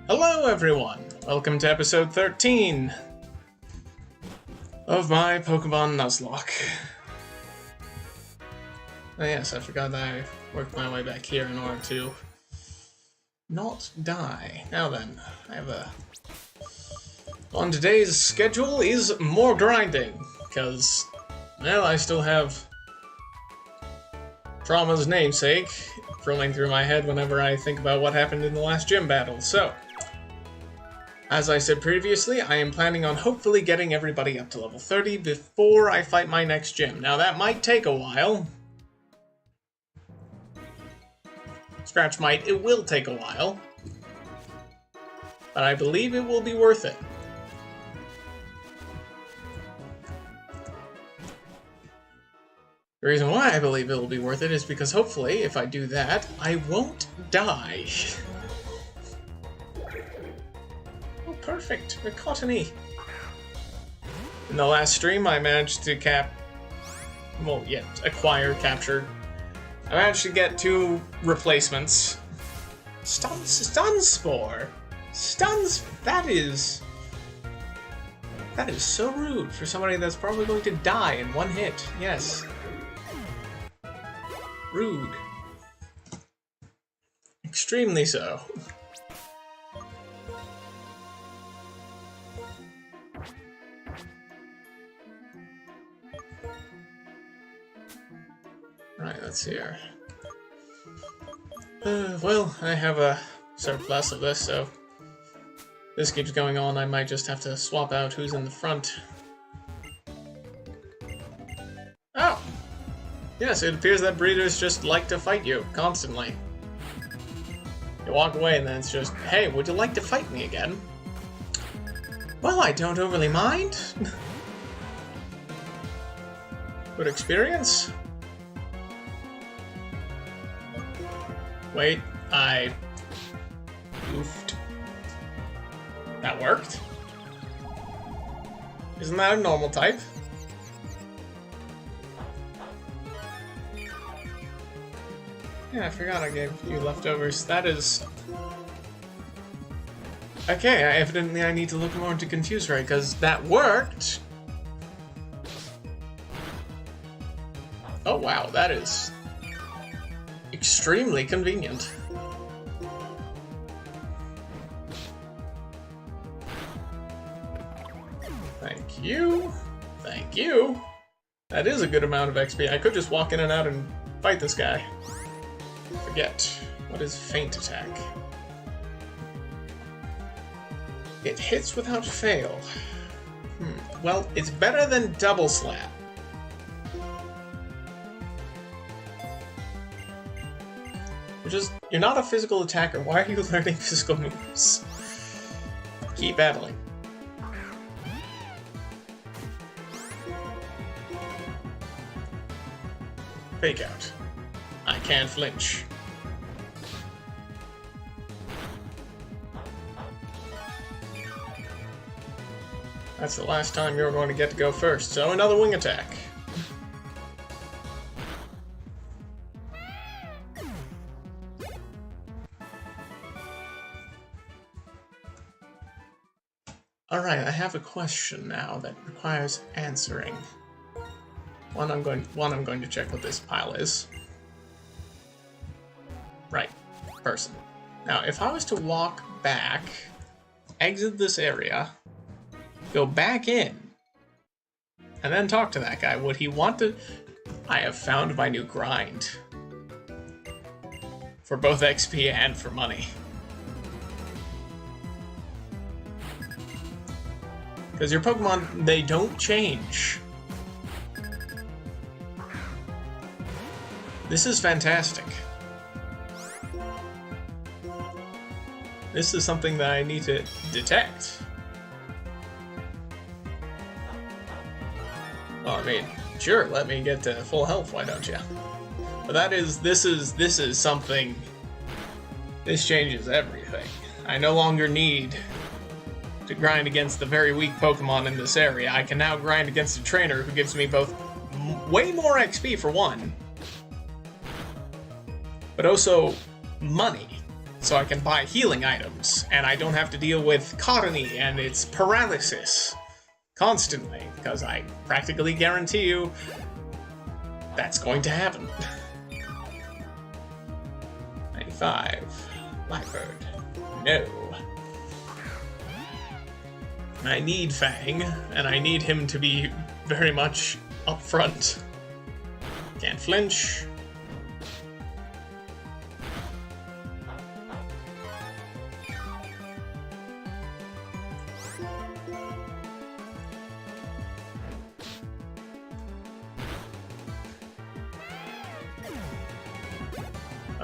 Hello everyone! Welcome to episode 13 of my Pokemon Nuzlocke. Oh yes, I forgot that I worked my way back here in order to not die. Now then, I have a... On today's schedule is more grinding, because, well, I still have Trauma's namesake rolling through my head whenever I think about what happened in the last gym battle, so... As I said previously, I am planning on hopefully getting everybody up to level 30 before I fight my next gym. Now that might take a while. Scratch might, it will take a while. But I believe it will be worth it. The reason why I believe it will be worth it is because hopefully, if I do that, I won't die. Perfect, we're cottony. In the last stream, I managed to capture. I managed to get 2 replacements. Stun Spore! That is so rude for somebody that's probably going to die in one hit. Yes. Rude. Extremely so. Right, let's see here. Well, I have a surplus of this, so if this keeps going on, I might just have to swap out who's in the front. Oh! Yes, it appears that breeders just like to fight you, constantly. You walk away and then it's just, hey, would you like to fight me again? Well, I don't overly mind. Good experience? Wait, I goofed. That worked? Isn't that a normal type? Yeah, I forgot I gave you leftovers. That is... Okay, evidently I need to look more into Confuse Ray, because that worked! Oh wow, that is... extremely convenient. Thank you. Thank you. That is a good amount of XP. I could just walk in and out and fight this guy. Forget. What is Feint Attack? It hits without fail. Well, it's better than Double Slap. You're not a physical attacker. Why are you learning physical moves? Keep battling. Fake out. I can't flinch. That's the last time you're going to get to go first, so another wing attack. Alright, I have a question now that requires answering. One, I'm going to check what this pile is. Right, person. Now, if I was to walk back, exit this area, go back in, and then talk to that guy, would he want to... I have found my new grind. For both XP and for money. Because your Pokemon, they don't change. This is fantastic. This is something that I need to detect. Well, I mean, sure, let me get to full health, why don't you? But this is something... This changes everything. I no longer need to grind against the very weak Pokemon in this area. I can now grind against a trainer who gives me both way more XP for one, but also money. so I can buy healing items, and I don't have to deal with Cottony and its paralysis constantly, because I practically guarantee you that's going to happen. 95. Blackbird. No. I need Fang, and I need him to be very much up front. Can't flinch.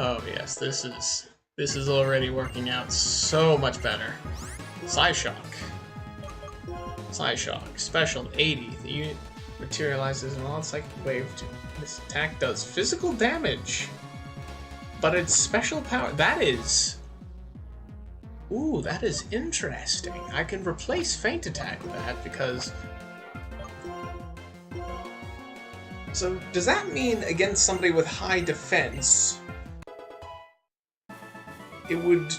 Oh yes, this is already working out so much better. Psyshock. Psyshock. Special 80. The unit materializes an all psychic wave. This attack does physical damage. But its special power... That is... Ooh, that is interesting. I can replace Feint Attack with that because... So, does that mean against somebody with high defense... It would...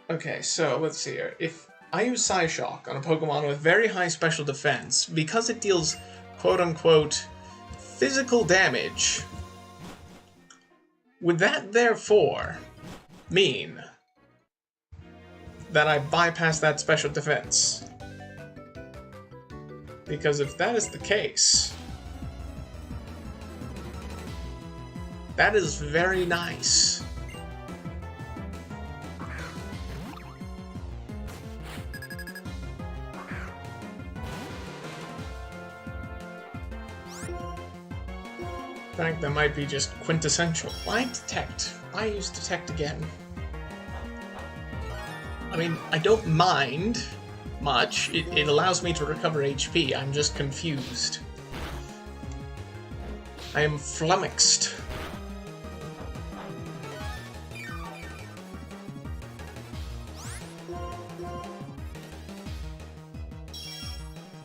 Okay, so let's see here. If I use Psyshock on a Pokemon with very high special defense, because it deals quote-unquote physical damage, would that therefore mean that I bypass that special defense? Because if that is the case... That is very nice. In fact, that might be just quintessential. Why Detect? Why use Detect again? I mean, I don't mind much. It allows me to recover HP. I'm just confused. I am flummoxed.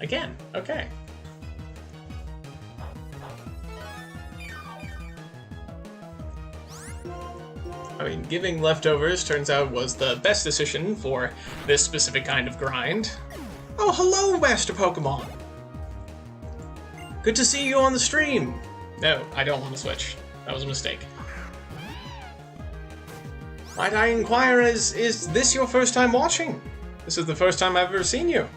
Again, okay. I mean, giving leftovers turns out was the best decision for this specific kind of grind. Oh, hello, Master Pokemon! Good to see you on the stream! No, I don't want to switch. That was a mistake. Might I inquire, is this your first time watching? This is the first time I've ever seen you.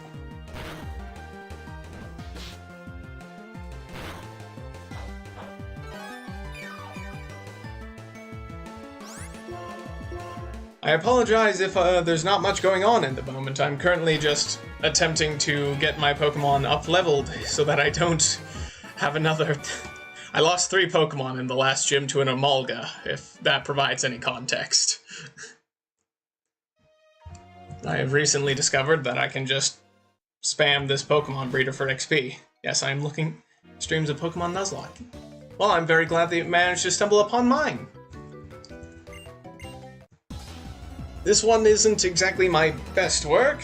I apologize if there's not much going on at the moment. I'm currently just attempting to get my Pokemon up-leveled so that I don't have another... I lost 3 Pokemon in the last gym to an Amalga, if that provides any context. I have recently discovered that I can just spam this Pokemon breeder for XP. Yes, I'm looking at streams of Pokemon Nuzlocke. Well, I'm very glad that you managed to stumble upon mine. This one isn't exactly my best work,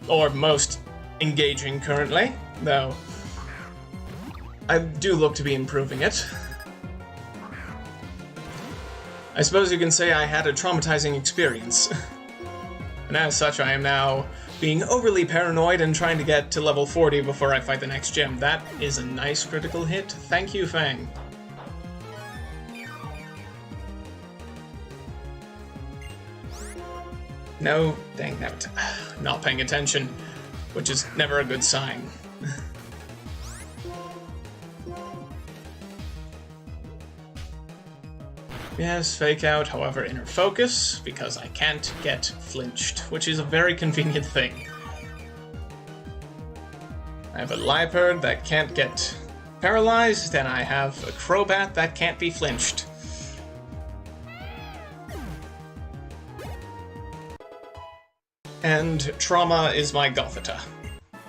or most engaging currently, though I do look to be improving it. I suppose you can say I had a traumatizing experience, and as such I am now being overly paranoid and trying to get to level 40 before I fight the next gym. That is a nice critical hit. Thank you, Fang. No, dang it. Not paying attention, which is never a good sign. Yes, fake out, however, inner focus, because I can't get flinched, which is a very convenient thing. I have a Liepard that can't get paralyzed, and I have a Crobat that can't be flinched. And Trauma is my Gothita.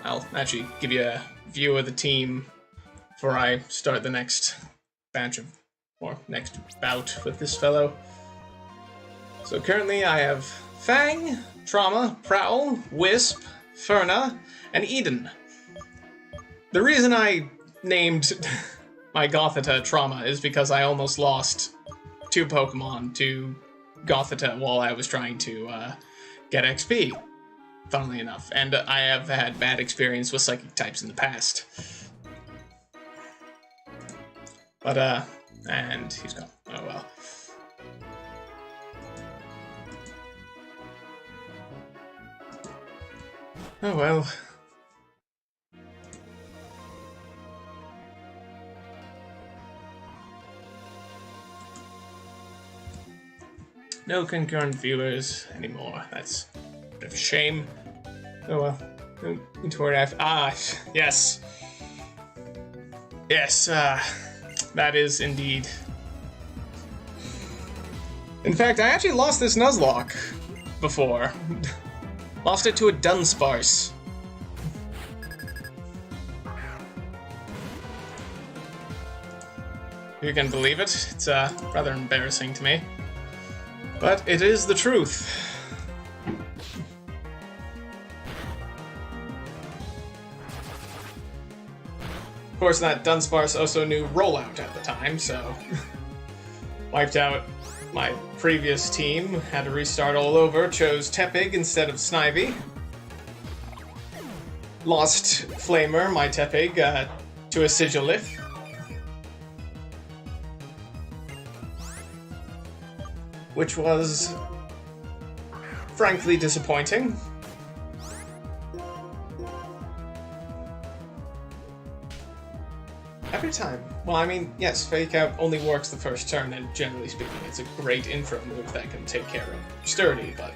I'll actually give you a view of the team before I start the next batch of, or next bout with this fellow. So currently I have Fang, Trauma, Prowl, Wisp, Ferna, and Eden. The reason I named my Gothita trauma is because I almost lost 2 Pokemon to Gothita while I was trying to get XP, funnily enough. And I have had bad experience with Psychic types in the past. But, and he's gone. Oh well. Oh well. No concurrent viewers anymore. That's a bit of a shame. Oh well. No need to worry. Yes. Yes, that is indeed. In fact, I actually lost this Nuzlocke before. Lost it to a Dunsparce. You can believe it. It's rather embarrassing to me. But it is the truth. Of course, that Dunsparce also knew Rollout at the time, so wiped out my previous team, had to restart all over, chose Tepig instead of Snivy. Lost Flamer, my Tepig, to a Sigilif. Which was frankly disappointing. Every time. Well, I mean, yes, Fake Out only works the first turn, and generally speaking, it's a great intro move that can take care of Sturdy, but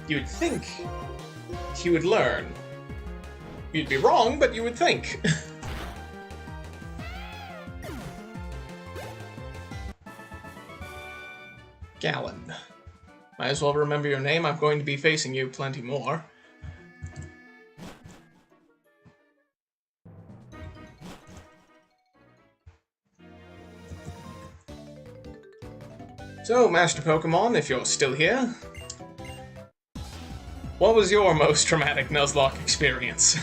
you would think he would learn. You'd be wrong, but you would think. Gallon. Might as well remember your name, I'm going to be facing you plenty more. So, Master Pokemon, if you're still here, what was your most traumatic Nuzlocke experience?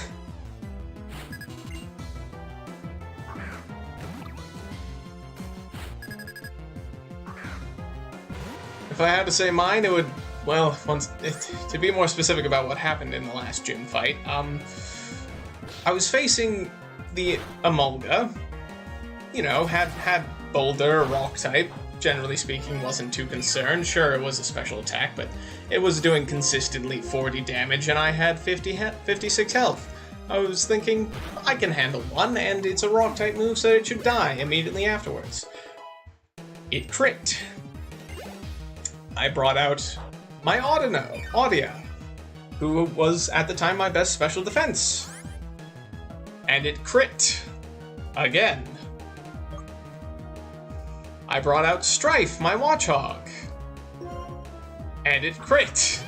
If I had to say mine, it would, well, to be more specific about what happened in the last gym fight, I was facing the Emolga, you know, had Boulder, Rock type, generally speaking wasn't too concerned. Sure, it was a special attack, but it was doing consistently 40 damage and I had 56 health. I was thinking, I can handle one, and it's a Rock type move, so it should die immediately afterwards. It crit. I brought out my Audia, who was at the time my best special defense. And it crit. Again. I brought out Strife, my Watchog. And it crit.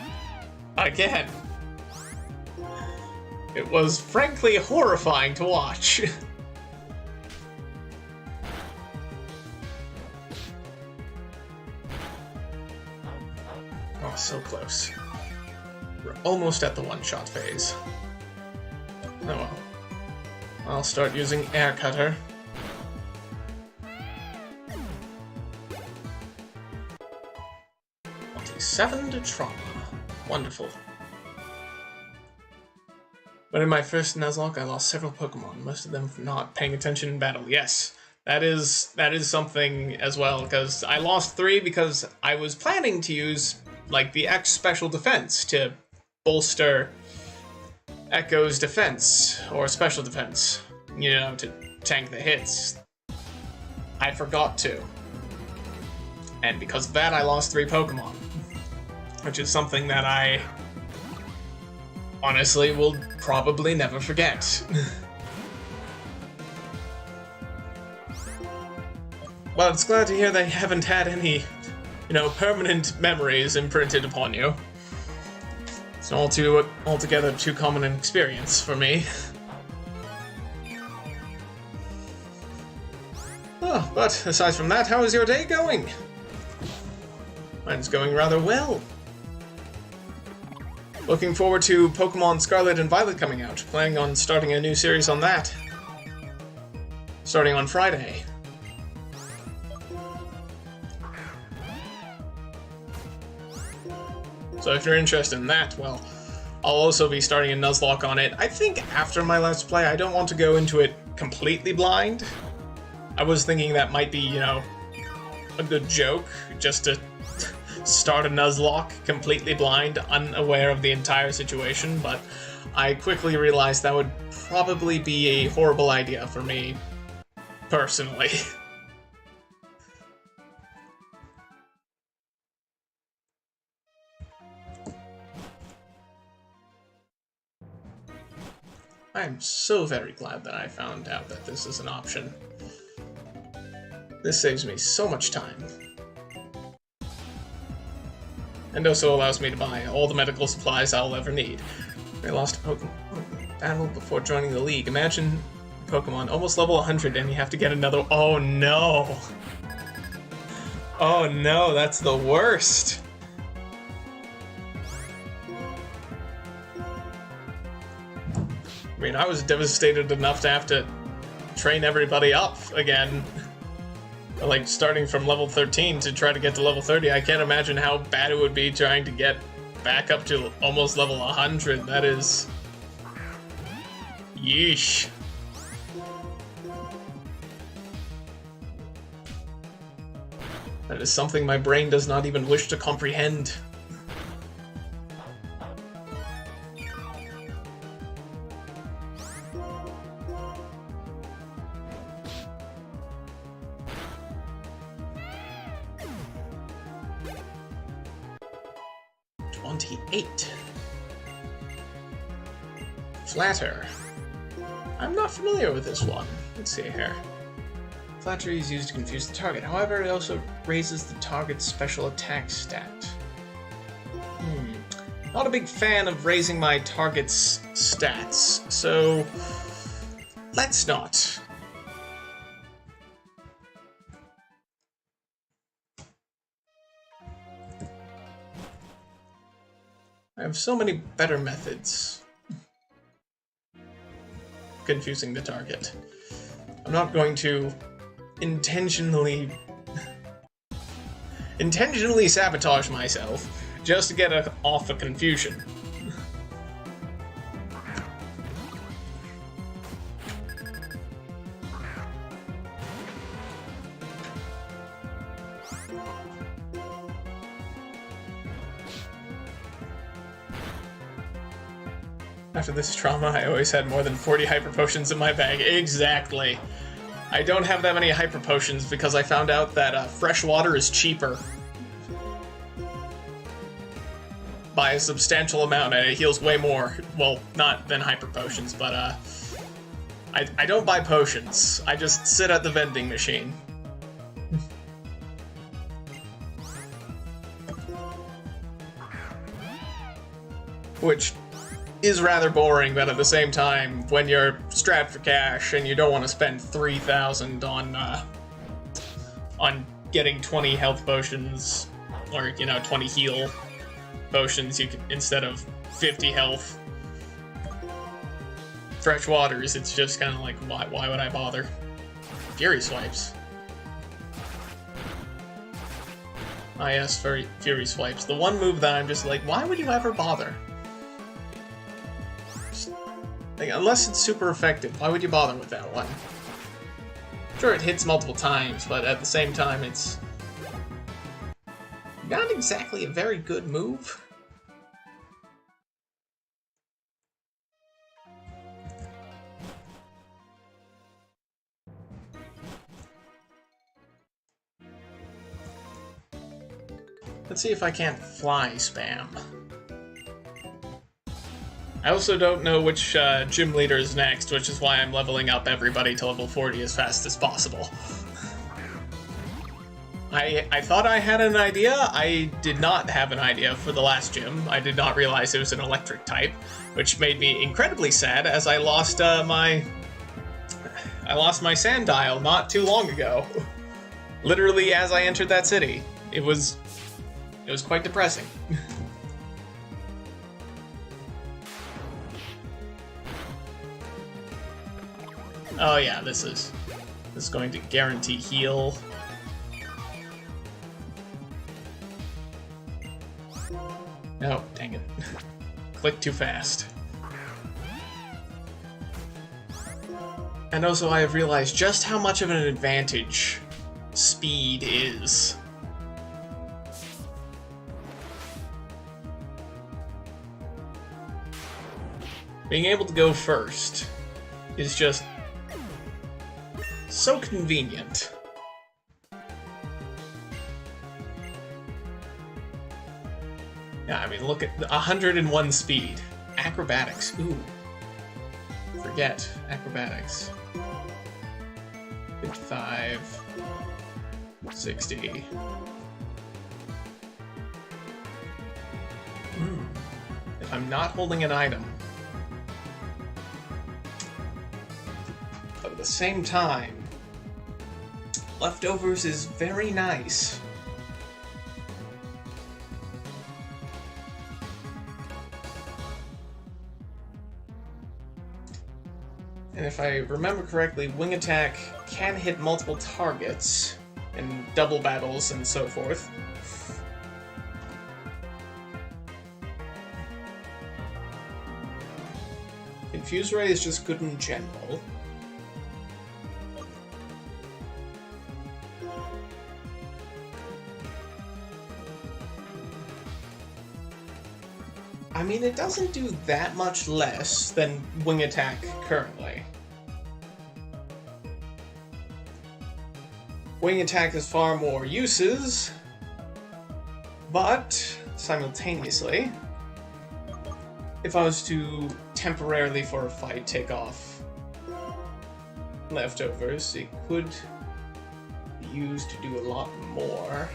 Again. It was frankly horrifying to watch. Oh, so close. We're almost at the one-shot phase. Oh well. I'll start using Air Cutter. Seven to trauma. Wonderful. But in my first Nuzlocke, I lost several Pokemon, most of them for not paying attention in battle. Yes, that is something as well, because I lost 3 because I was planning to use, like, the X special defense to bolster Echo's defense, or special defense, you know, to tank the hits. I forgot to. And because of that, I lost 3 Pokemon. Which is something that I honestly will probably never forget. Well, it's glad to hear they haven't had any, you know, permanent memories imprinted upon you. It's altogether too common an experience for me. Oh, but aside from that, how is your day going? Mine's going rather well. Looking forward to Pokemon Scarlet and Violet coming out. Planning on starting a new series on that. starting on Friday. So if you're interested in that, well, I'll also be starting a Nuzlocke on it. I think after my Let's Play, I don't want to go into it completely blind. I was thinking that might be, you know, a good joke, just to start a Nuzlocke completely blind, unaware of the entire situation, but I quickly realized that would probably be a horrible idea for me, personally. I am so very glad that I found out that this is an option. This saves me so much time. And also allows me to buy all the medical supplies I'll ever need. I lost a Pokemon battle before joining the league. Imagine Pokemon almost level 100 and you have to get another. Oh no! Oh no, that's the worst! I mean, I was devastated enough to have to train everybody up again. Like, starting from level 13 to try to get to level 30, I can't imagine how bad it would be trying to get back up to almost level 100. That is... yeesh. That is something my brain does not even wish to comprehend. Flatter. I'm not familiar with this one. Let's see here. Flattery is used to confuse the target. However, it also raises the target's special attack stat. Not a big fan of raising my target's stats, so let's not. I have so many better methods. Confusing the target. I'm not going to intentionally sabotage myself just to get off a confusion. After this trauma, I always had more than 40 hyper potions in my bag. Exactly. I don't have that many hyper potions because I found out that fresh water is cheaper by a substantial amount, and it heals way more. Well, not than hyper potions, but I don't buy potions. I just sit at the vending machine. Which is rather boring, but at the same time, when you're strapped for cash and you don't want to spend 3,000 on getting 20 health potions, or 20 heal potions, you can, instead of 50 health fresh waters, it's just kind of like, why would I bother? Fury swipes. Ah yes, Fury swipes. The one move that I'm just like, why would you ever bother? Like, unless it's super effective, why would you bother with that one? Sure, it hits multiple times, but at the same time, it's not exactly a very good move. Let's see if I can't fly spam. I also don't know which gym leader is next, which is why I'm leveling up everybody to level 40 as fast as possible. I thought I had an idea. I did not have an idea for the last gym. I did not realize it was an electric type, which made me incredibly sad as I lost my Sandile not too long ago. Literally as I entered that city. It was quite depressing. Oh yeah, this is This is going to guarantee heal. No, dang it. Click too fast. And also I have realized just how much of an advantage speed is. Being able to go first is just so convenient. Yeah, I mean, look at 101 speed. Acrobatics, ooh. Forget acrobatics. 55, 60. If I'm not holding an item, but at the same time, leftovers is very nice. And if I remember correctly, wing attack can hit multiple targets in double battles and so forth. Confuse Ray is just good in general. I mean, it doesn't do that much less than wing attack currently. Wing attack has far more uses, but simultaneously, if I was to temporarily for a fight take off leftovers, it could be used to do a lot more.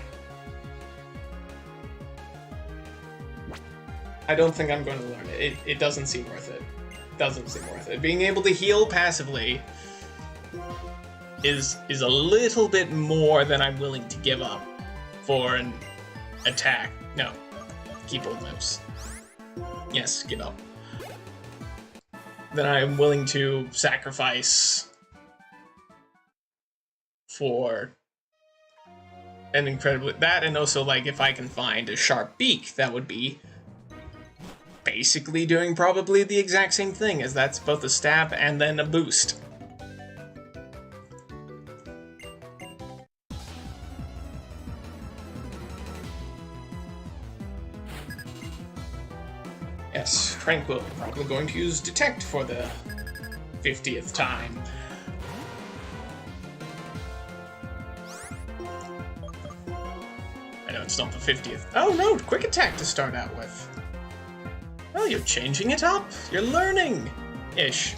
I don't think I'm going to learn it. It doesn't seem worth it. Doesn't seem worth it. Being able to heal passively is a little bit more than I'm willing to give up for an attack. No. Keep old moves. Yes, give up. Then I'm willing to sacrifice for an incredibly... That, and also, like, if I can find a sharp beak, that would be basically doing probably the exact same thing, as that's both a stab and then a boost. Yes, Tranquil, probably going to use Detect for the 50th time. I know it's not the 50th. Oh no, Quick Attack to start out with. Oh, you're changing it up. You're learning. Ish.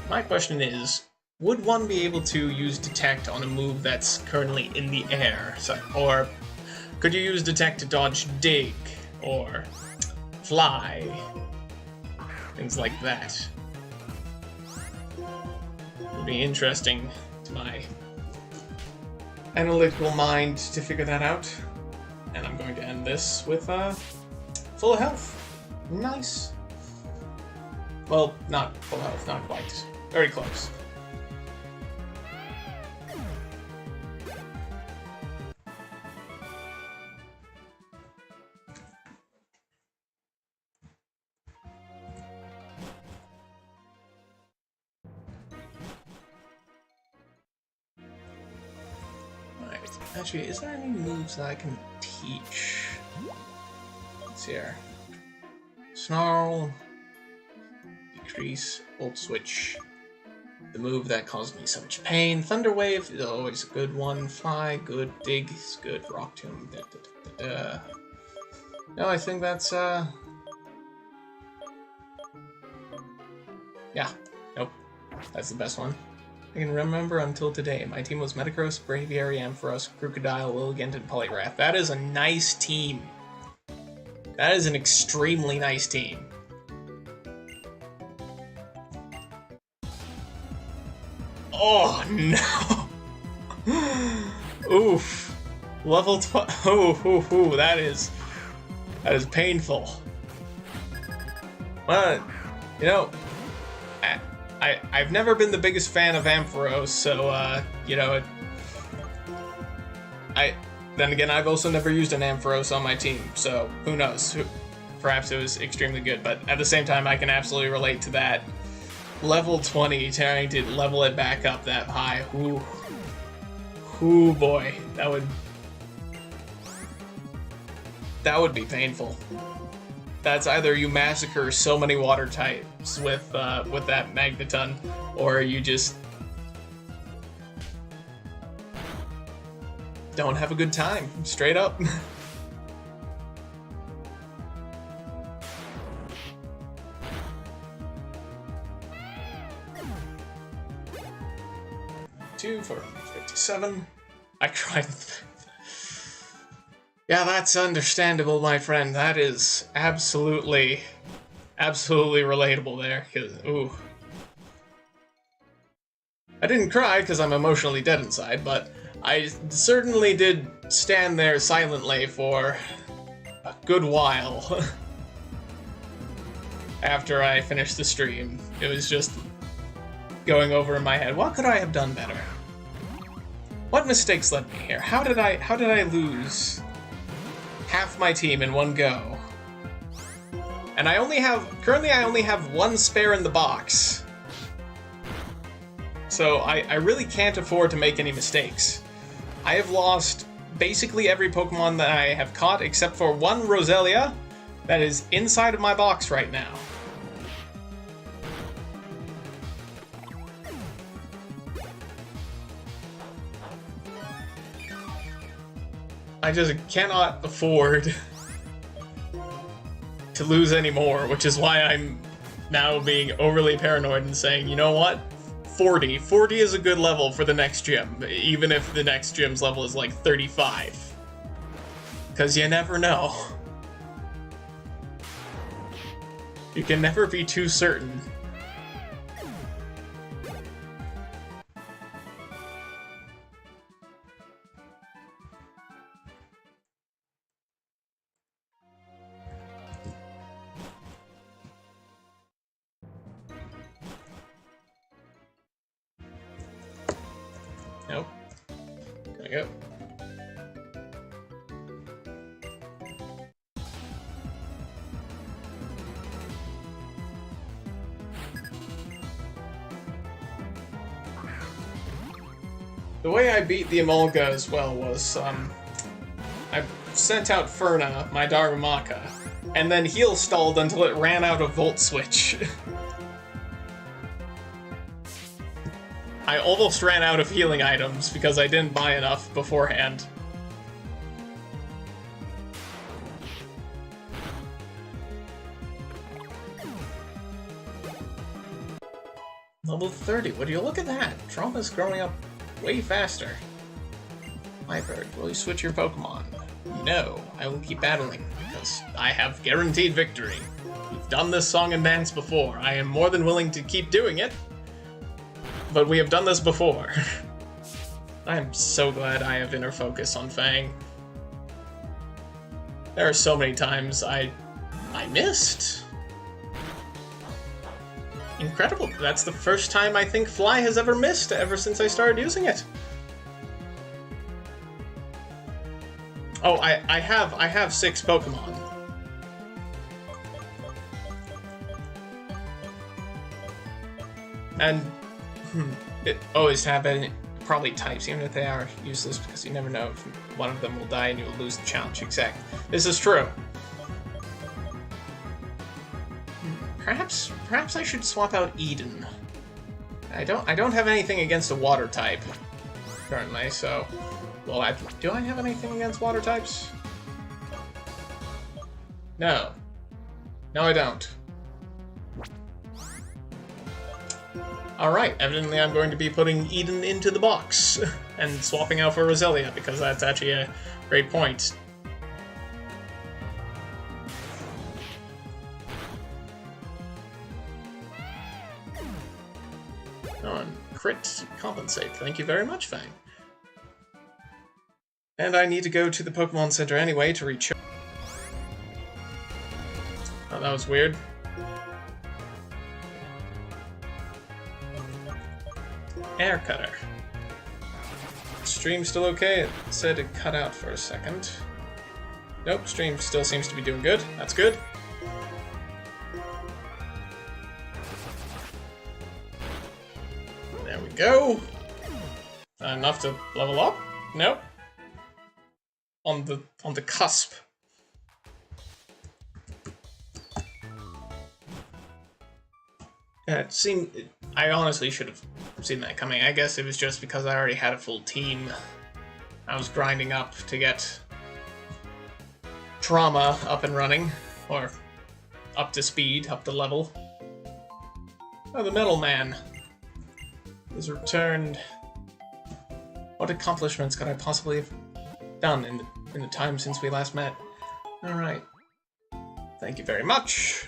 My question is, would one be able to use Detect on a move that's currently in the air? Or could you use Detect to dodge Dig or Fly? Things like that. Would be interesting to my analytical mind to figure that out. And I'm going to end this with full health. Nice. Well, not full health, not quite. Very close. Actually, is there any moves that I can teach? Let's see here. Snarl, Decrease, Volt Switch. The move that caused me so much pain. Thunder Wave is always a good one. Fly, good. Dig is good. Rock Tomb. No, I think that's yeah. Nope. That's the best one. I can remember until today. My team was Metagross, Braviary, Ampharos, Crocodile, Lilligant, and Poliwrath. That is a nice team. That is an extremely nice team. Oh, no! Oof. Level 12. Ooh, that is... That is painful. Well, you know, I've never been the biggest fan of Ampharos, so, you know, then again, I've also never used an Ampharos on my team, so who knows? Perhaps it was extremely good, but at the same time, I can absolutely relate to that. Level 20, trying to level it back up that high. Ooh boy, that would be painful. That's either you massacre so many water types with that Magneton, or you just don't have a good time, straight up. Two for 57. I cried. Yeah, that's understandable, my friend. That is absolutely relatable there. 'Cause, ooh. I didn't cry because I'm emotionally dead inside, but I certainly did stand there silently for a good while after I finished the stream. It was just going over in my head, what could I have done better? What mistakes led me here? How did I lose half my team in one go? And currently I only have one spare in the box. So I really can't afford to make any mistakes. I have lost basically every Pokemon that I have caught except for one Roselia that is inside of my box right now. I just cannot afford to lose any more, which is why I'm now being overly paranoid and saying, you know what? 40. 40 is a good level for the next gym, even if the next gym's level is like 35. Because you never know. You can never be too certain. Nope. There we go. The way I beat the Emolga as well was, I sent out Ferna, my Darumaka, and then heal stalled until it ran out of Volt Switch. I almost ran out of healing items because I didn't buy enough beforehand. Level 30, would you look at that? Trauma's growing up way faster. My bird, will you switch your Pokemon? No, I will keep battling, because I have guaranteed victory. We've done this song and dance before. I am more than willing to keep doing it, but we have done this before. I am so glad I have inner focus on Fang. There are so many times I missed. Incredible. That's the first time I think Fly has ever missed ever since I started using it. Oh, I have 6 Pokemon. And it always happens. Probably types, even if they are useless, because you never know if one of them will die and you will lose the challenge. Exactly. This is true. Perhaps I should swap out Eden. I don't have anything against a water type currently, so well, do I have anything against water types? No. No, I don't. Alright, evidently I'm going to be putting Eden into the box and swapping out for Roselia, because that's actually a great point. On crit compensate. Thank you very much, Fang. And I need to go to the Pokemon Center anyway to recharge. that was weird. Air cutter. Stream still okay? It said it cut out for a second. Nope, stream still seems to be doing good. That's good. There we go. Enough to level up? Nope. On the cusp. It seemed... I honestly should have seen that coming. I guess it was just because I already had a full team. I was grinding up to get Trauma up and running, or up to speed, up to level. Oh, the Metal Man is returned. What accomplishments could I possibly have done in the time since we last met? Alright. Thank you very much.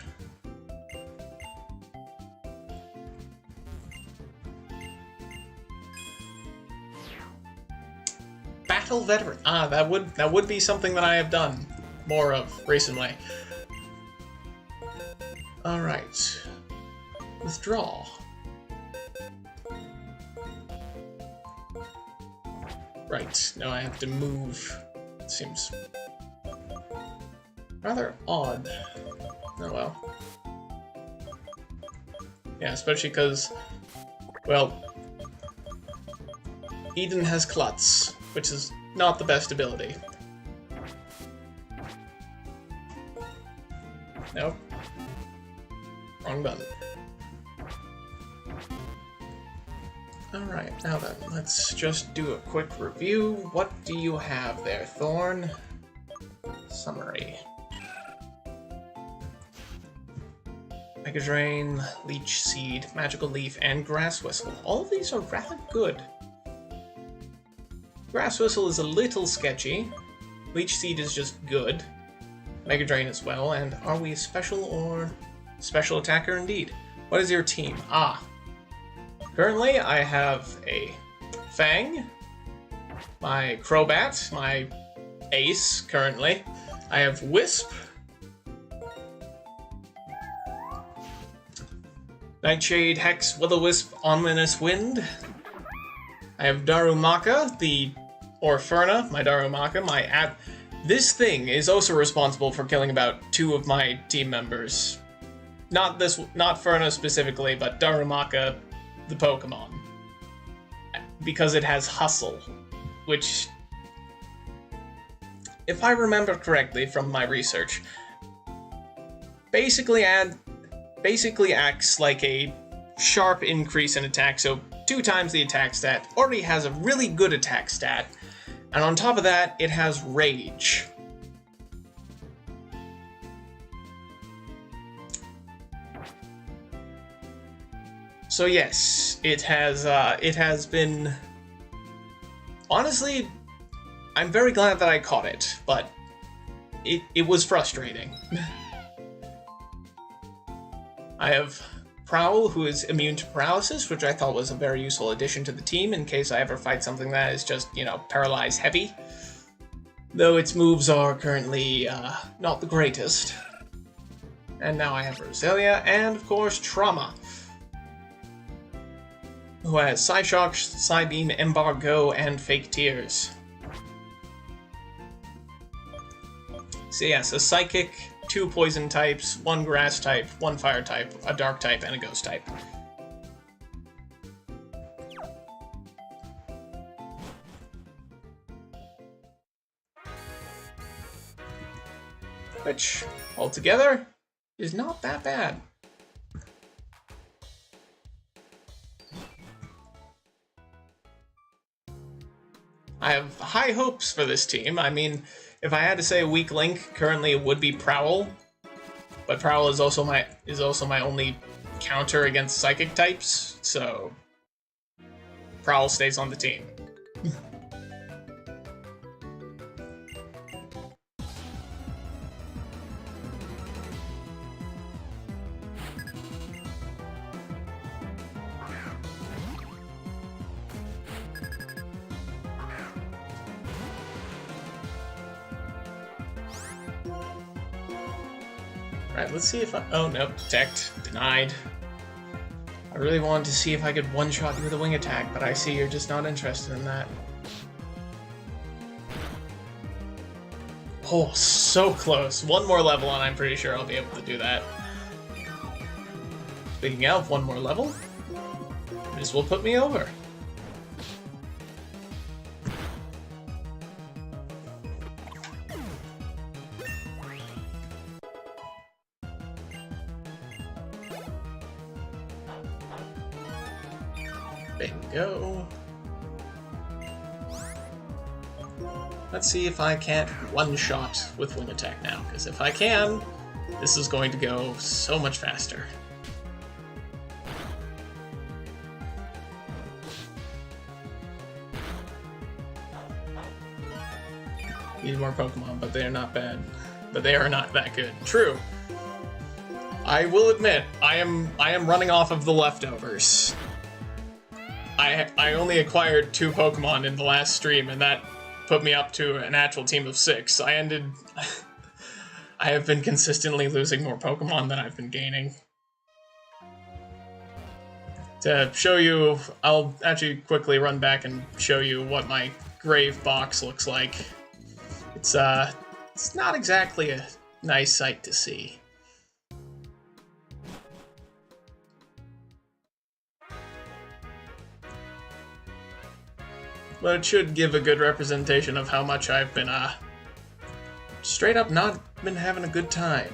Battle Veteran. Ah, that would be something that I have done more of recently. Alright. Withdraw. Right, now I have to move. It seems rather odd. Oh well. Yeah, especially because, well, Eden has Klutz, which is not the best ability. Nope. Wrong button. Alright, now then, let's just do a quick review. What do you have there, Thorn? Summary. Mega Drain, Leech Seed, Magical Leaf, and Grass Whistle. All of these are rather good. Grass Whistle is a little sketchy. Leech Seed is just good. Mega Drain as well, and are we a special or special attacker indeed? What is your team? Ah. Currently, I have a Fang, my Crobat, my Ace, currently. I have Wisp, Nightshade, Hex, Will-O-Wisp, Ominous Wind. I have Darumaka, or Furna, my Darumaka, my This thing is also responsible for killing about 2 of my team members. Not Furna specifically, but Darumaka, the Pokemon. Because it has Hustle, which, if I remember correctly from my research, basically acts like a sharp increase in attack, so 2 times the attack stat, already has a really good attack stat, and on top of that, it has Rage. So yes, it has been... Honestly, I'm very glad that I caught it, but it was frustrating. I have Prowl, who is immune to paralysis, which I thought was a very useful addition to the team in case I ever fight something that is just, you know, paralyze heavy. Though its moves are currently not the greatest. And now I have Roselia, and of course Trauma, who has Psyshock, Psybeam, Embargo, and Fake Tears. So yes, a Psychic, 2 Poison types, 1 Grass type, 1 Fire type, a Dark type, and a Ghost type. Which, altogether, is not that bad. I have high hopes for this team. I mean, if I had to say a weak link, currently it would be Prowl. But Prowl is also my only counter against Psychic types, so Prowl stays on the team. Right, let's see if I... Oh, nope. Detect. Denied. I really wanted to see if I could one-shot you with a wing attack, but I see you're just not interested in that. Oh, so close. One more level and I'm pretty sure I'll be able to do that. Speaking of one more level, this will put me over. Bingo. Let's see if I can't one-shot with wing attack now, because if I can, this is going to go so much faster. Need more Pokemon, but they are not bad. But they are not that good. True. I will admit, I am running off of the leftovers. I only acquired 2 Pokemon in the last stream, and that put me up to an actual team of 6. I have been consistently losing more Pokemon than I've been gaining. To show you, I'll actually quickly run back and show you what my Grave box looks like. It's not exactly a nice sight to see. But it should give a good representation of how much I've been, straight up not been having a good time.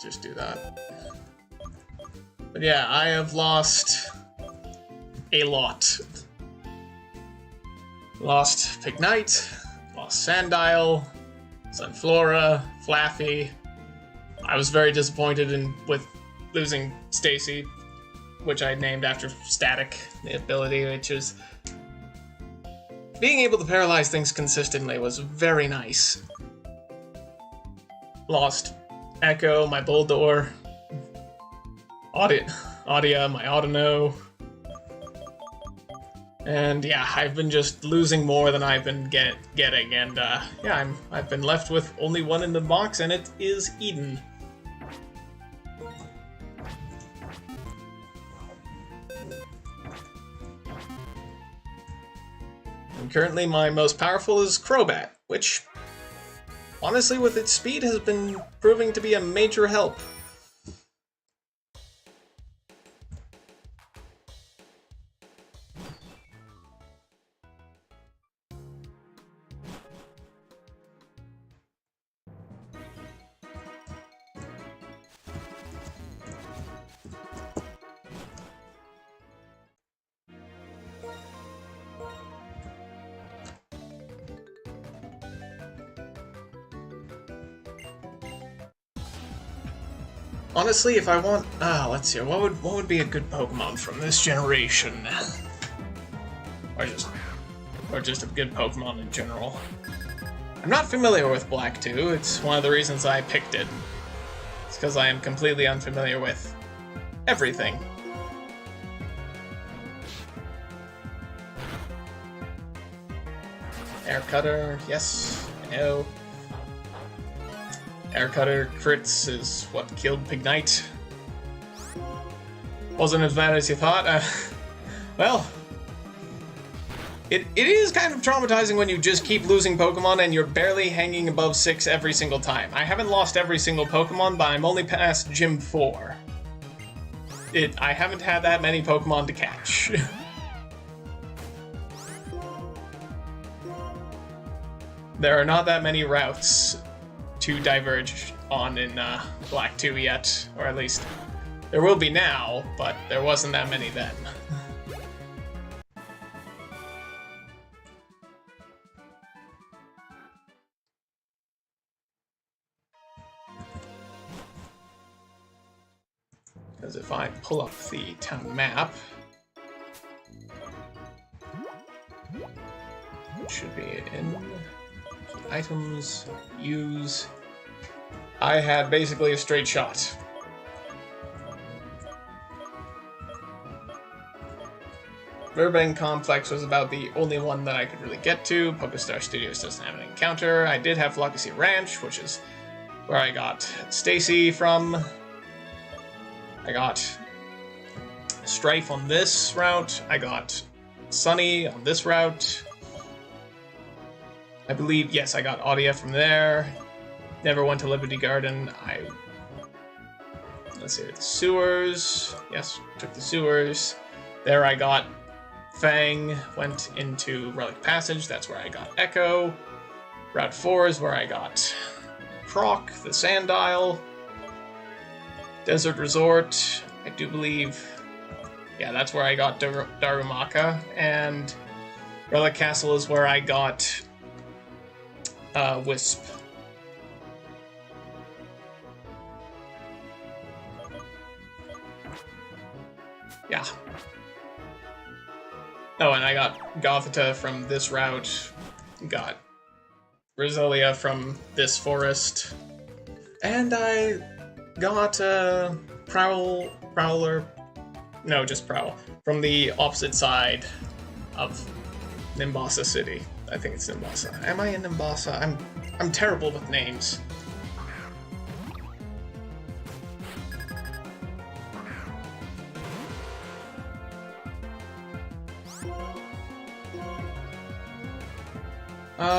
Just do that. But yeah, I have lost a lot. Lost Pignite, lost Sandile, Sunflora, Flaffy. I was very disappointed with losing Stacy, which I named after Static, the ability, which is... Being able to paralyze things consistently was very nice. Lost Echo, my Bulldor, Audia, my Audino. And yeah, I've been just losing more than I've been getting, and yeah, I've been left with only one in the box, and it is Eden. And currently my most powerful is Crobat, which, honestly, with its speed has been proving to be a major help. Honestly, if I want... let's see, what would be a good Pokemon from this generation? Or just a good Pokemon in general. I'm not familiar with Black 2, it's one of the reasons I picked it. It's because I am completely unfamiliar with everything. Air Cutter, yes, no. Air Cutter crits is what killed Pignite. Wasn't as bad as you thought. Well, it is kind of traumatizing when you just keep losing Pokemon and you're barely hanging above 6 every single time. I haven't lost every single Pokemon, but I'm only past Gym 4. I haven't had that many Pokemon to catch. There are not that many routes to diverge on in Black 2 yet, or at least there will be now, but there wasn't that many then. Because if I pull up the town map, it should be in items, use. I had basically a straight shot. Riverbend Complex was about the only one that I could really get to. PokeStar Studios doesn't have an encounter. I did have Legacy Ranch, which is where I got Stacy from. I got Strife on this route. I got Sunny on this route. I believe, yes, I got Audia from there. Never went to Liberty Garden. Let's see, the sewers. Yes, took the sewers. There I got Fang, went into Relic Passage. That's where I got Echo. Route 4 is where I got Croc, the Sandile. Desert Resort, I do believe. Yeah, that's where I got Darumaka. And Relic Castle is where I got Wisp. Yeah. Oh, and I got Gothita from this route. Got Roselia from this forest. And I got Prowler. No, just Prowl. From the opposite side of Nimbasa City. I think it's Nimbasa. Am I in Nimbasa? I'm terrible with names.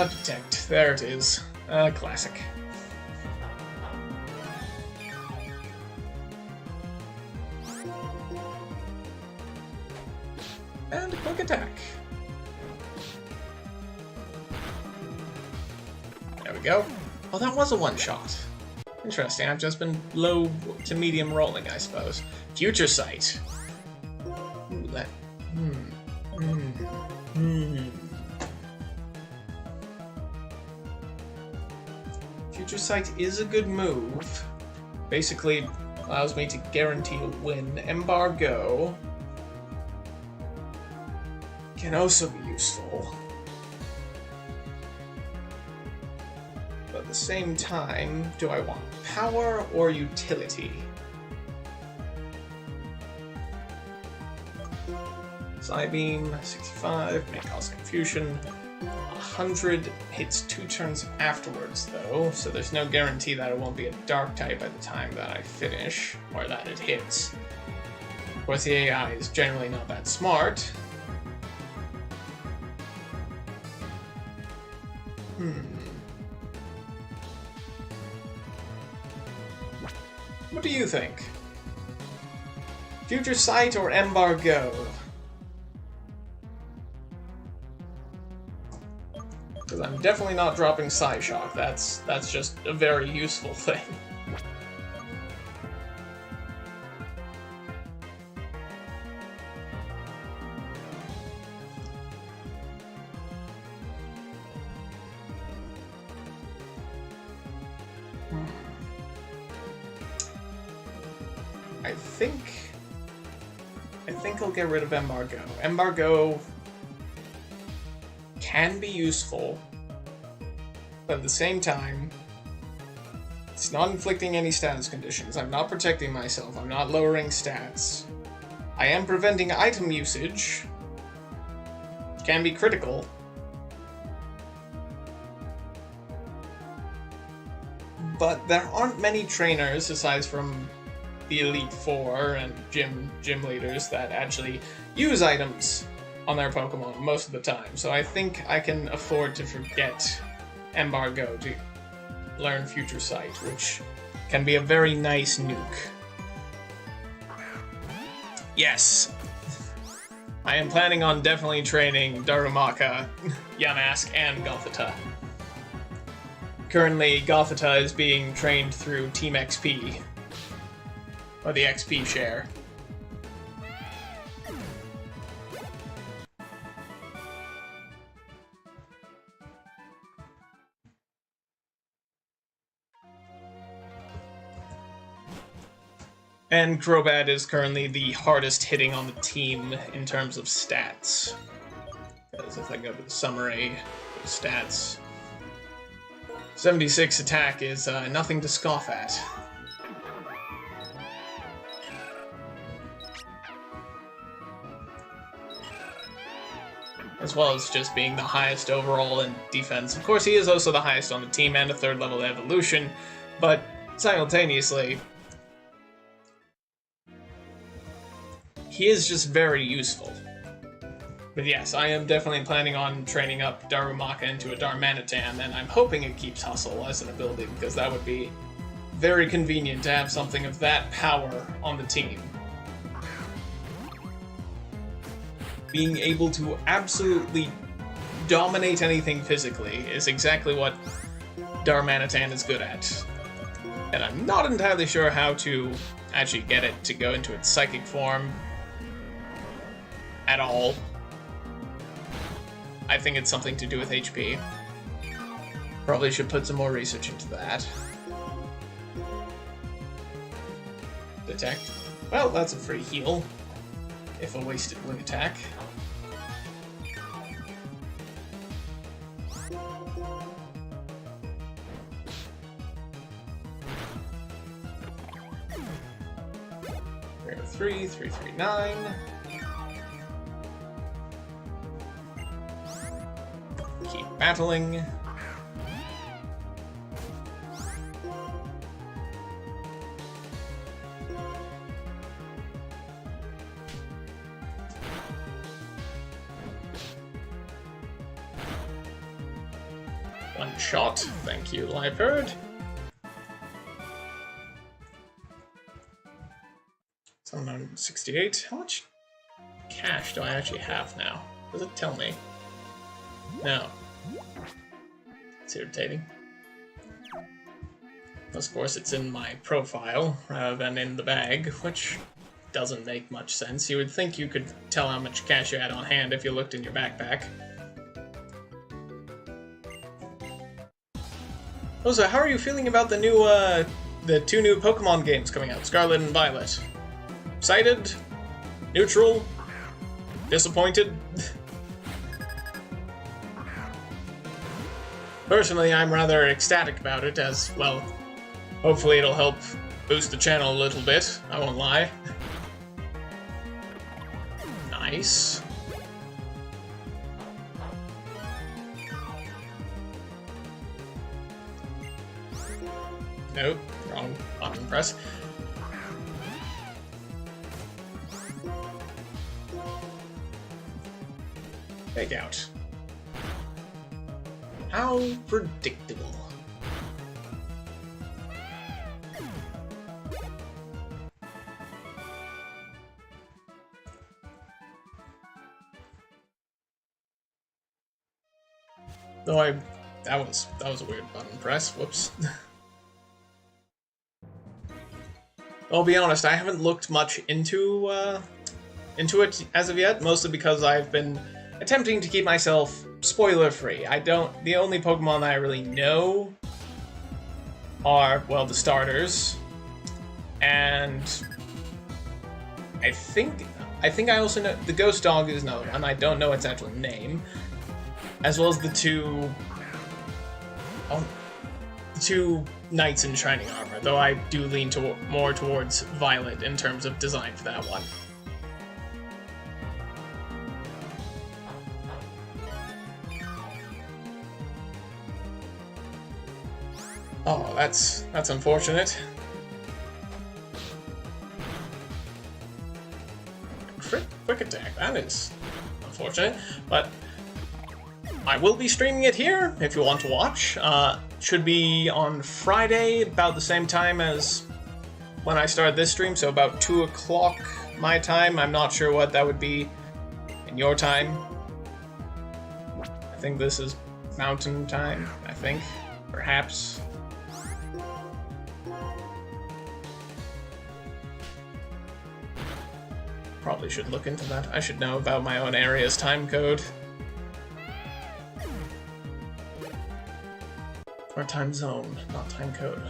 Detect. There it is. Classic. And a quick attack. There we go. Oh, that was a one-shot. Interesting. I've just been low to medium rolling, I suppose. Future Sight. Ooh, that... Future Sight is a good move. Basically, allows me to guarantee a win. Embargo can also be useful. But at the same time, do I want power or utility? Psybeam, 65, may cause confusion. 100 hits 2 turns afterwards, though, so there's no guarantee that it won't be a dark type by the time that I finish, or that it hits. Of course, the AI is generally not that smart. What do you think? Future Sight or Embargo? Because I'm definitely not dropping Psyshock. That's just a very useful thing. I think I'll get rid of Embargo. Embargo can be useful, but at the same time, it's not inflicting any status conditions. I'm not protecting myself. I'm not lowering stats. I am preventing item usage. Can be critical. But there aren't many trainers, aside from the Elite Four and gym leaders, that actually use items on their Pokemon most of the time. So I think I can afford to forget Embargo to learn Future Sight, which can be a very nice nuke. Yes! I am planning on definitely training Darumaka, Yamask, and Gothita. Currently, Gothita is being trained through Team XP, or the XP share. And Crobat is currently the hardest hitting on the team in terms of stats. Because if I go to the summary, stats, 76 attack is nothing to scoff at. as well as just being the highest overall in defense. Of course, he is also the highest on the team and a 3rd level evolution, but simultaneously, he is just very useful. But yes, I am definitely planning on training up Darumaka into a Darmanitan, and I'm hoping it keeps Hustle as an ability, because that would be very convenient to have something of that power on the team. Being able to absolutely dominate anything physically is exactly what Darmanitan is good at. And I'm not entirely sure how to actually get it to go into its psychic form at all. I think it's something to do with HP. Probably should put some more research into that. Detect. Well, that's a free heal. If a wasted wing attack. Three, 339. Keep battling. One shot. Thank you, Leopard. 768. How much cash do I actually have now? Does it tell me? No. It's irritating. Of course, it's in my profile rather than in the bag, which doesn't make much sense. You would think you could tell how much cash you had on hand if you looked in your backpack. Oh, so how are you feeling about the new, the 2 new Pokemon games coming out, Scarlet and Violet? Excited? Neutral? Disappointed? Personally, I'm rather ecstatic about it, as, well, hopefully it'll help boost the channel a little bit, I won't lie. Nice. Nope, wrong button press. Take out. How predictable. Though that was a weird button press. Whoops. I'll be honest, I haven't looked much into it as of yet, mostly because I've been attempting to keep myself spoiler-free. The only Pokemon that I really know are, well, the starters, and I think I also know, the Ghost Dog is another one, I don't know its actual name, as well as the two Knights in Shining Armor, though I do lean more towards Violet in terms of design for that one. Oh, that's unfortunate. Quick attack, that is unfortunate, but I will be streaming it here if you want to watch. Should be on Friday, about the same time as when I started this stream, so about 2 o'clock my time. I'm not sure what that would be in your time. I think this is Mountain Time, I think, perhaps. Probably should look into that. I should know about my own area's time code. Or time zone, not time code.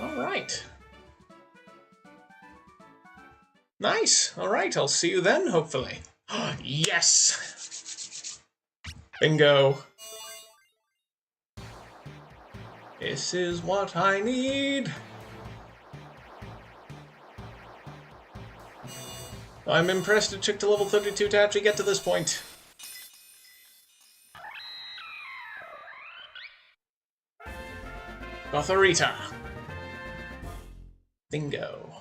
Alright. Nice! Alright, I'll see you then, hopefully. Yes! Bingo. This is what I need. I'm impressed it took to level 32 to actually get to this point. Gotharita. Bingo.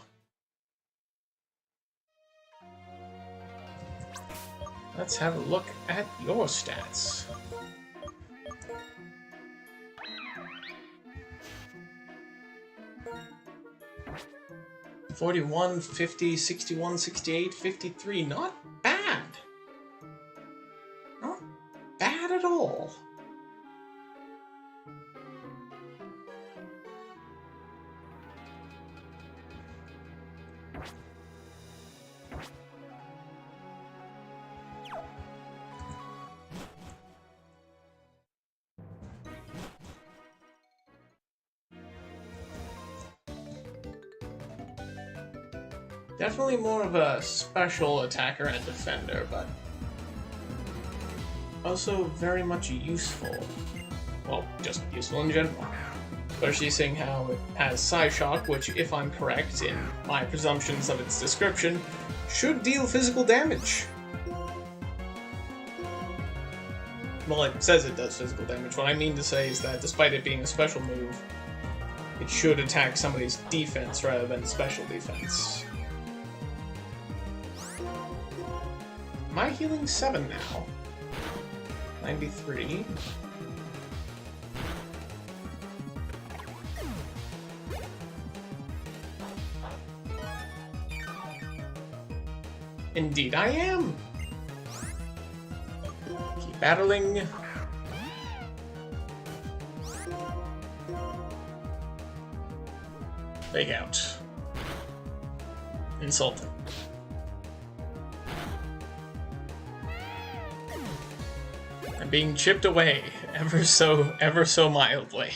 Let's have a look at your stats. $41, $50, $61, $68, $53. Not bad. Not bad at all. Definitely more of a special attacker and defender, but also very much useful. Well, just useful in general. Especially seeing how it has Psyshock, which, if I'm correct in my presumptions of its description, should deal physical damage. Well, it says it does physical damage. What I mean to say is that despite it being a special move, it should attack somebody's defense rather than special defense. Am I healing 7 now? 93. Indeed I am! Keep battling. Fake out. Insulting. I'm being chipped away ever so mildly.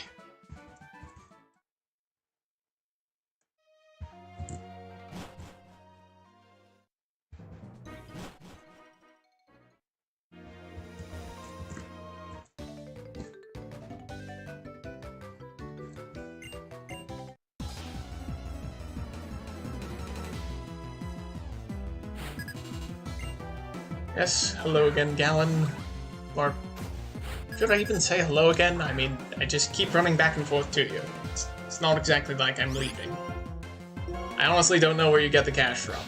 Yes, hello again, Gallon. Or should I even say hello again? I mean, I just keep running back and forth to you. It's not exactly like I'm leaving. I honestly don't know where you get the cash from.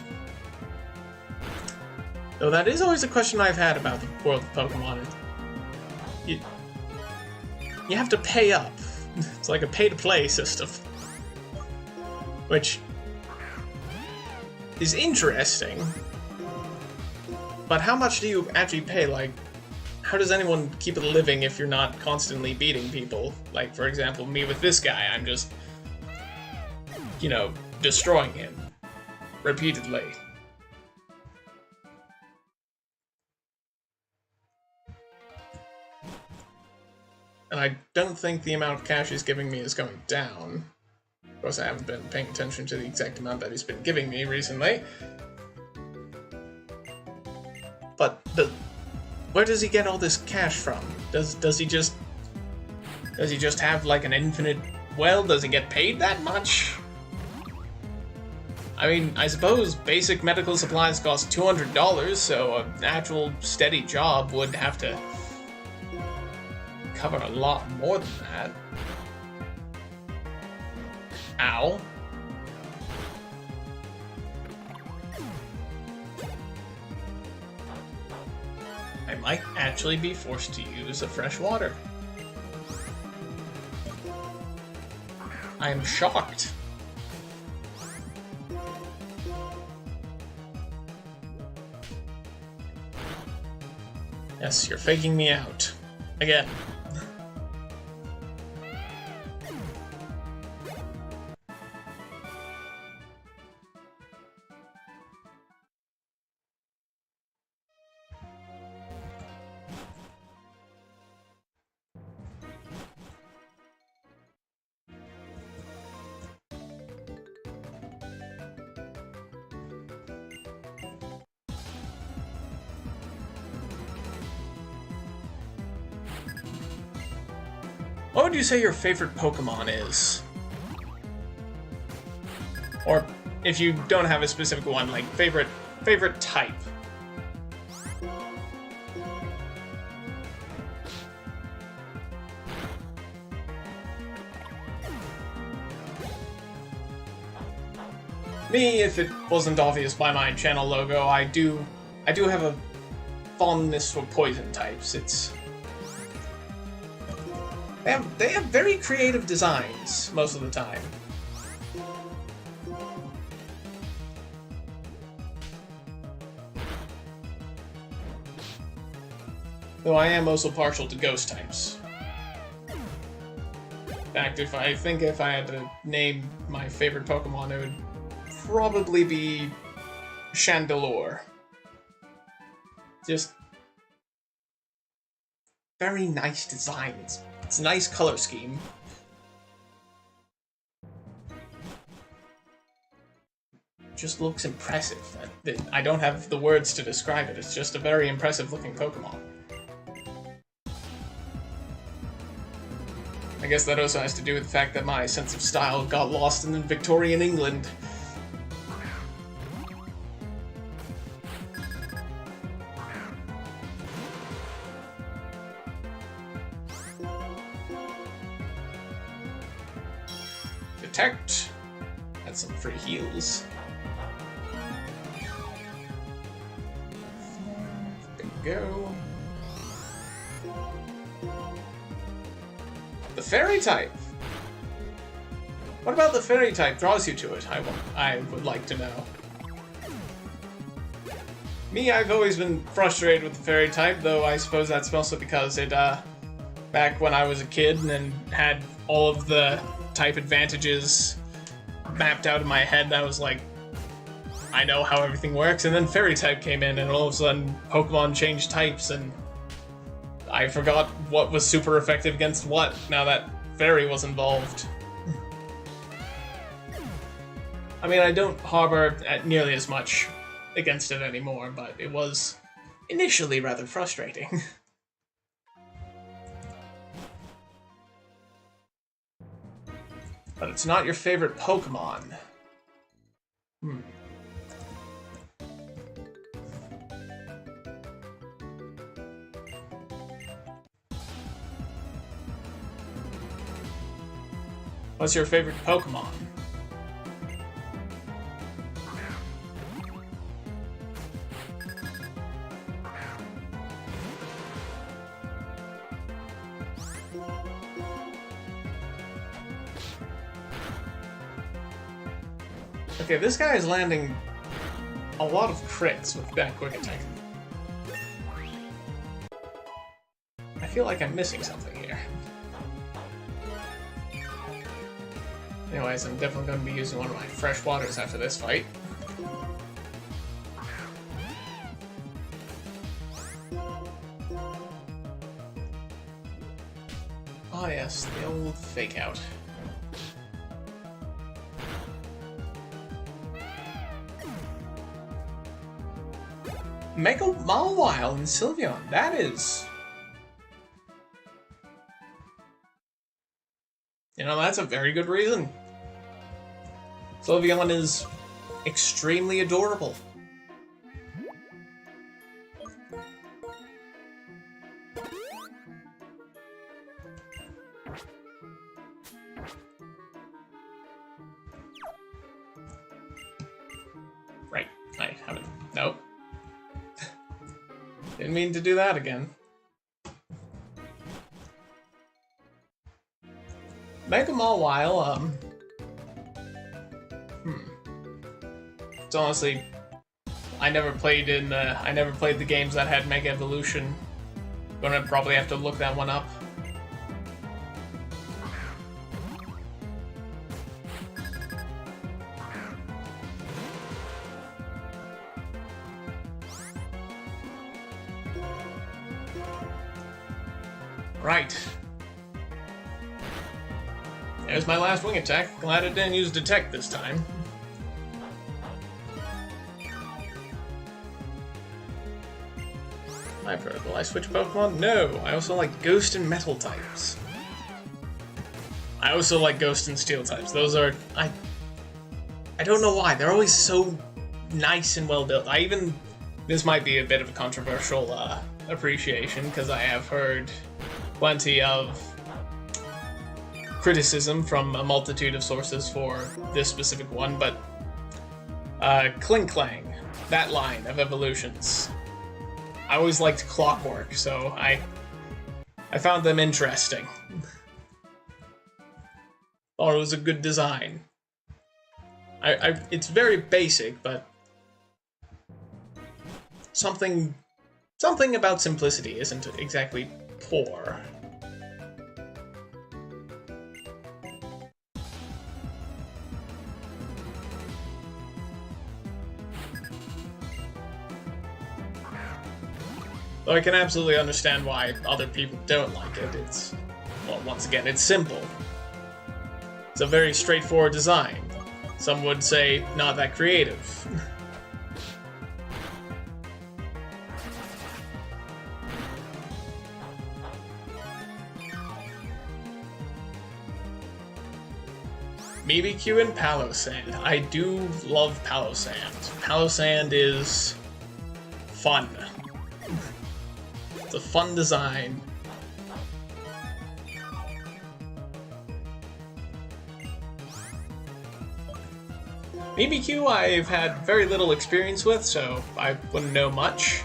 Though that is always a question I've had about the world of Pokemon. You have to pay up. It's like a pay-to-play system. Which is interesting. But how much do you actually pay? Like, how does anyone keep a living if you're not constantly beating people? Like, for example, me with this guy, I'm just, you know, destroying him repeatedly. And I don't think the amount of cash he's giving me is going down. Of course, I haven't been paying attention to the exact amount that he's been giving me recently. But where does he get all this cash from? Does he just have like an infinite well? Does he get paid that much? I mean, I suppose basic medical supplies cost $200, so an actual steady job would have to cover a lot more than that. Ow. I might actually be forced to use a fresh water. I am shocked. Yes, you're faking me out. Again. What would you say your favorite Pokemon is? Or, if you don't have a specific one, like, favorite Favorite type? Me, if it wasn't obvious by my channel logo, I do have a fondness for poison types. They have very creative designs most of the time. Though I am also partial to ghost types. In fact, if I had to name my favorite Pokemon, it would probably be Chandelure. Just very nice designs. It's a nice color scheme. Just looks impressive. I don't have the words to describe it. It's just a very impressive looking Pokemon. I guess that also has to do with the fact that my sense of style got lost in Victorian England. Detect. That's some free heals. There we go. The fairy type. What about the fairy type draws you to it? I would like to know. Me, I've always been frustrated with the fairy type, though I suppose that's mostly because it, back when I was a kid and had all of the type advantages mapped out in my head, I was like, I know how everything works, and then fairy type came in, and all of a sudden Pokemon changed types, and I forgot what was super effective against what, now that fairy was involved. I mean, I don't harbor nearly as much against it anymore, but it was initially rather frustrating. But it's not your favorite Pokemon. What's your favorite Pokemon? Okay, this guy is landing a lot of crits with that quick attack. I feel like I'm missing something here. Anyways, I'm definitely going to be using one of my fresh waters after this fight. Oh yes, the old fake out. Mega Mawile and Sylveon, that is... You know, that's a very good reason. Sylveon is extremely adorable. Right, I haven't... Nope. Didn't mean to do that again. Mega Mawile, It's honestly, I never played the games that had Mega Evolution. Gonna probably have to look that one up. Right. There's my last wing attack. Glad it didn't use Detect this time. Will I switch Pokemon? No. I also like Ghost and Metal types. I also like Ghost and Steel types. Those are... I don't know why. They're always so nice and well built. This might be a bit of a controversial appreciation, because I have heard plenty of criticism from a multitude of sources for this specific one, but Kling Clang, that line of evolutions, I always liked Clockwork, so I found them interesting. Thought it was a good design. It's very basic, but something about simplicity isn't exactly poor. Though I can absolutely understand why other people don't like it. Well, once again, it's simple. It's a very straightforward design. Some would say not that creative. BBQ and Palossand. I do love Palossand. Palossand is fun. It's a fun design. BBQ I've had very little experience with, so I wouldn't know much.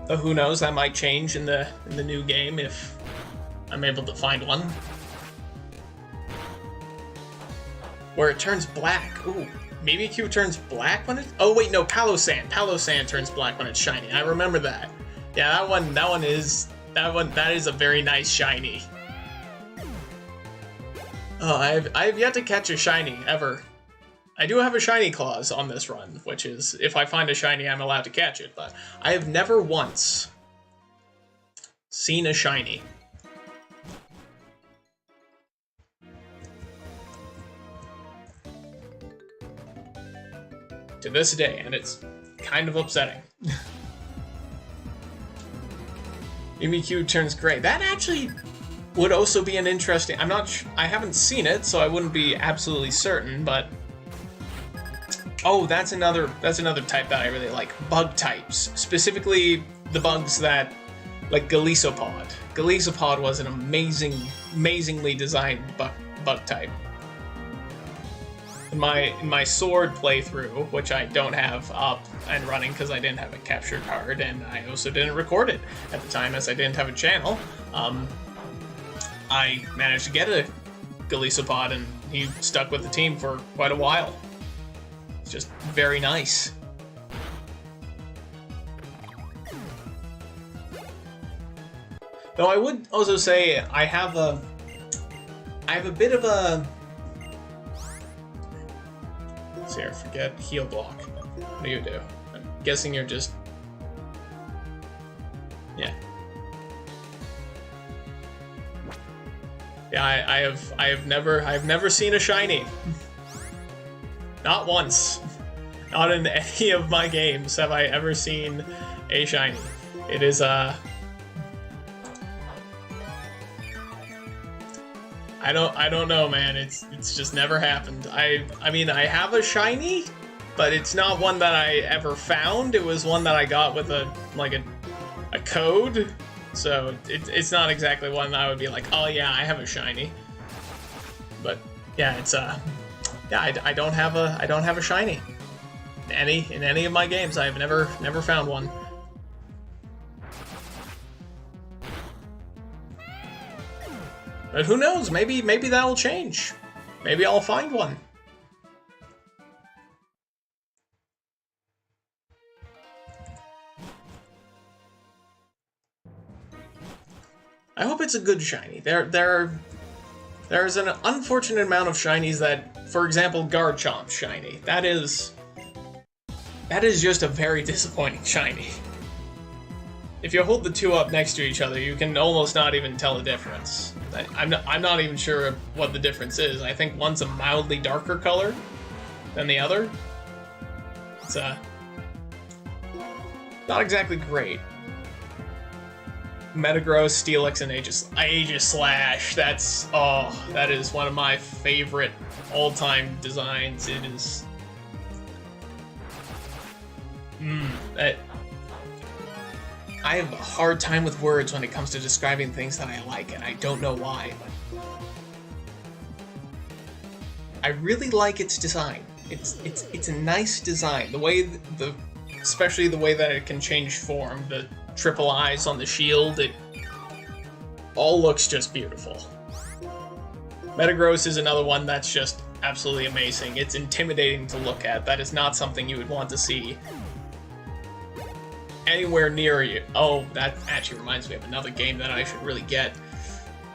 But who knows, that might change in the new game if I'm able to find one. Where it turns black. Ooh, BBQ turns black when it... Oh wait, no, Palossand. Palossand turns black when it's shiny. I remember that. Yeah, that is a very nice shiny. Oh, I've yet to catch a shiny, ever. I do have a shiny clause on this run, which is, if I find a shiny, I'm allowed to catch it, but I have never once seen a shiny. To this day, and it's kind of upsetting. BBQ turns gray. That actually would also be an interesting... I haven't seen it, so I wouldn't be absolutely certain, but... Oh, that's another type that I really like. Bug types. Specifically, the bugs that... Like Golisopod. Golisopod was an amazingly designed bug type. In my sword playthrough, which I don't have up and running because I didn't have a capture card, and I also didn't record it at the time as I didn't have a channel, I managed to get a Golisopod, and he stuck with the team for quite a while. It's just very nice. Though I would also say I have a bit of a... Let's see here, forget heal block. What do you do? I'm guessing you're just... Yeah. Yeah, I've never seen a shiny. Not once. Not in any of my games have I ever seen a shiny. It is I don't know, man. It's just never happened. I mean, I have a shiny, but it's not one that I ever found. It was one that I got with a code. So it's not exactly one that I would be like, oh yeah, I have a shiny. But yeah, it's yeah, I don't have a shiny. In any of my games, I've never found one. But who knows? Maybe that will change. Maybe I'll find one. I hope it's a good shiny. There's an unfortunate amount of shinies that, for example, Garchomp's shiny. That is just a very disappointing shiny. If you hold the two up next to each other, you can almost not even tell the difference. I'm not even sure what the difference is. I think one's a mildly darker color than the other. It's not exactly great. Metagross, Steelix, and Aegis Slash. That's, oh, that is one of my favorite all-time designs. It is... I have a hard time with words when it comes to describing things that I like, and I don't know why. I really like its design. It's a nice design. The way especially the way that it can change form, the triple eyes on the shield, it all looks just beautiful. Metagross is another one that's just absolutely amazing. It's intimidating to look at. That is not something you would want to see anywhere near you. Oh, that actually reminds me of another game that I should really get.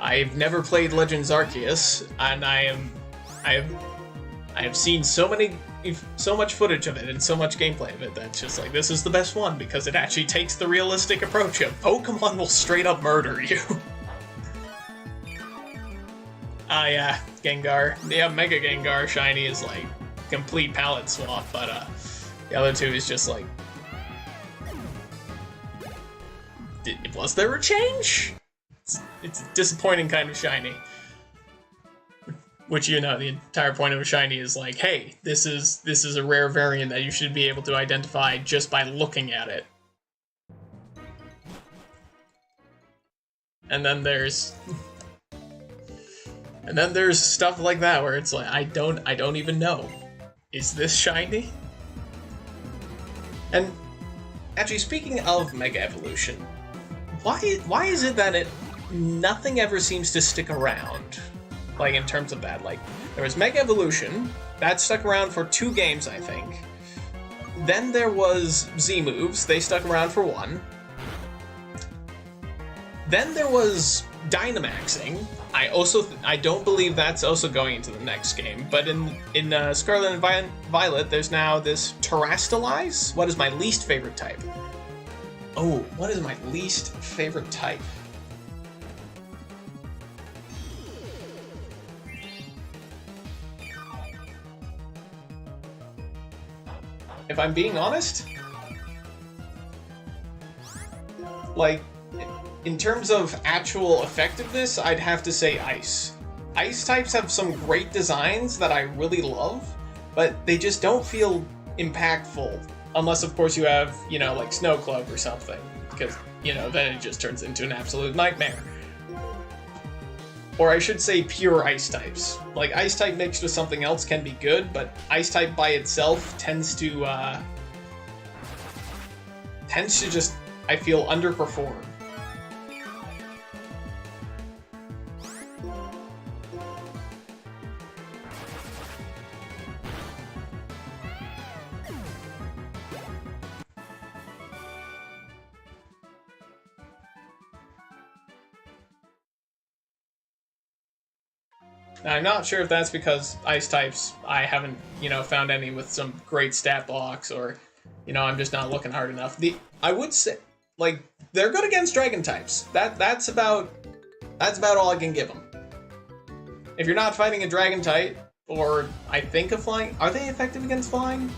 I've never played Legends Arceus, and I have seen so much footage of it and so much gameplay of it that's just like, this is the best one because it actually takes the realistic approach of Pokemon will straight up murder you. Ah, yeah, Gengar. Yeah, Mega Gengar Shiny is like complete palette swap, but the other two is just like, was there a change? It's a disappointing kind of shiny. Which, you know, the entire point of a shiny is like, hey, this is a rare variant that you should be able to identify just by looking at it. And then there's stuff like that where it's like, I don't even know. Is this shiny? And actually, speaking of Mega Evolution, why is it that nothing ever seems to stick around? Like, in terms of that, like, there was Mega Evolution, that stuck around for 2 games, I think. Then there was Z-Moves, they stuck around for 1. Then there was Dynamaxing. I don't believe that's also going into the next game, but in Scarlet and Violet, there's now this Terrastalize. What is my least favorite type? Oh, what is my least favorite type? If I'm being honest, like, in terms of actual effectiveness, I'd have to say Ice. Ice types have some great designs that I really love, but they just don't feel impactful. Unless, of course, you have, you know, like Snow Cloak or something, because, you know, then it just turns into an absolute nightmare. Or I should say pure Ice types. Like, Ice type mixed with something else can be good, but Ice type by itself tends to just, I feel, underperform. Now, I'm not sure if that's because Ice types, I haven't, you know, found any with some great stat blocks, or, you know, I'm just not looking hard enough. I would say, like, they're good against Dragon types. That's about all I can give them. If you're not fighting a Dragon type, or I think a Flying, are they effective against Flying?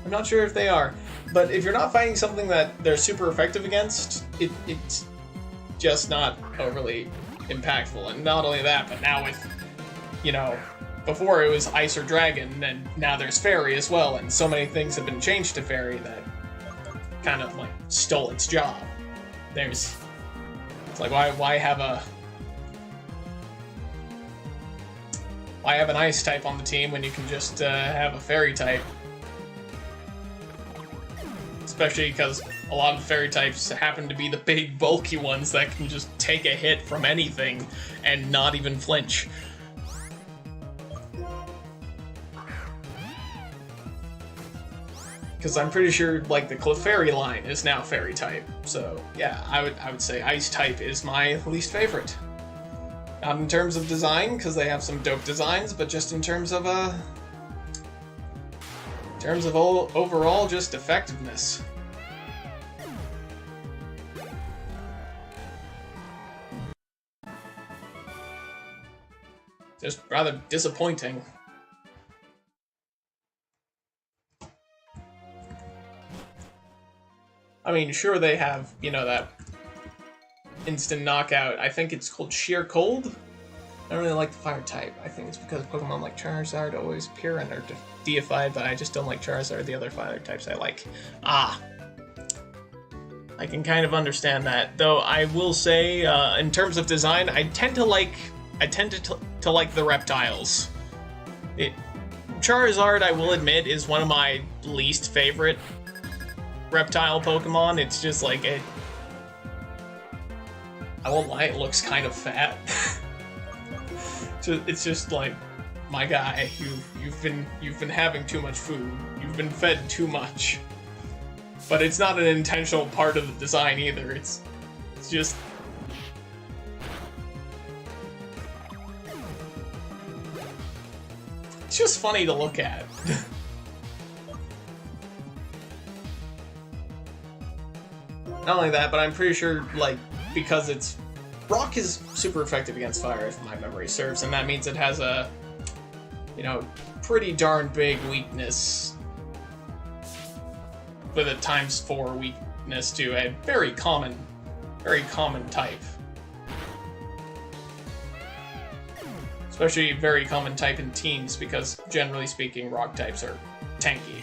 I'm not sure if they are. But if you're not fighting something that they're super effective against, it's just not overly impactful. And not only that, but now with, you know, before it was Ice or Dragon, and now there's Fairy as well, and so many things have been changed to Fairy that kind of, like, stole its job. It's like, why have an Ice type on the team when you can just have a Fairy type? Especially because a lot of Fairy types happen to be the big, bulky ones that can just take a hit from anything and not even flinch. Because I'm pretty sure, like, the Clefairy line is now Fairy type. So, yeah, I would say Ice type is my least favorite. Not in terms of design, because they have some dope designs, but just in terms of, overall just effectiveness. Just rather disappointing. I mean, sure, they have, you know, that instant knockout. I think it's called Sheer Cold. I don't really like the fire type. I think it's because Pokemon like Charizard always appear and are deified, but I just don't like Charizard, the other fire types I like. Ah. I can kind of understand that. Though I will say, in terms of design, I tend to like the reptiles. Charizard, I will admit, is one of my least favorite reptile Pokemon. It's just like I won't lie, it looks kind of fat. It's just like, my guy, you've been having too much food. You've been fed too much. But it's not an intentional part of the design either. It's just funny to look at. Not only that, but I'm pretty sure, like, because Rock is super effective against fire, if my memory serves, and that means it has a, pretty darn big weakness with a ×4 weakness to a very common type. Especially very common type in teams, because generally speaking, rock types are tanky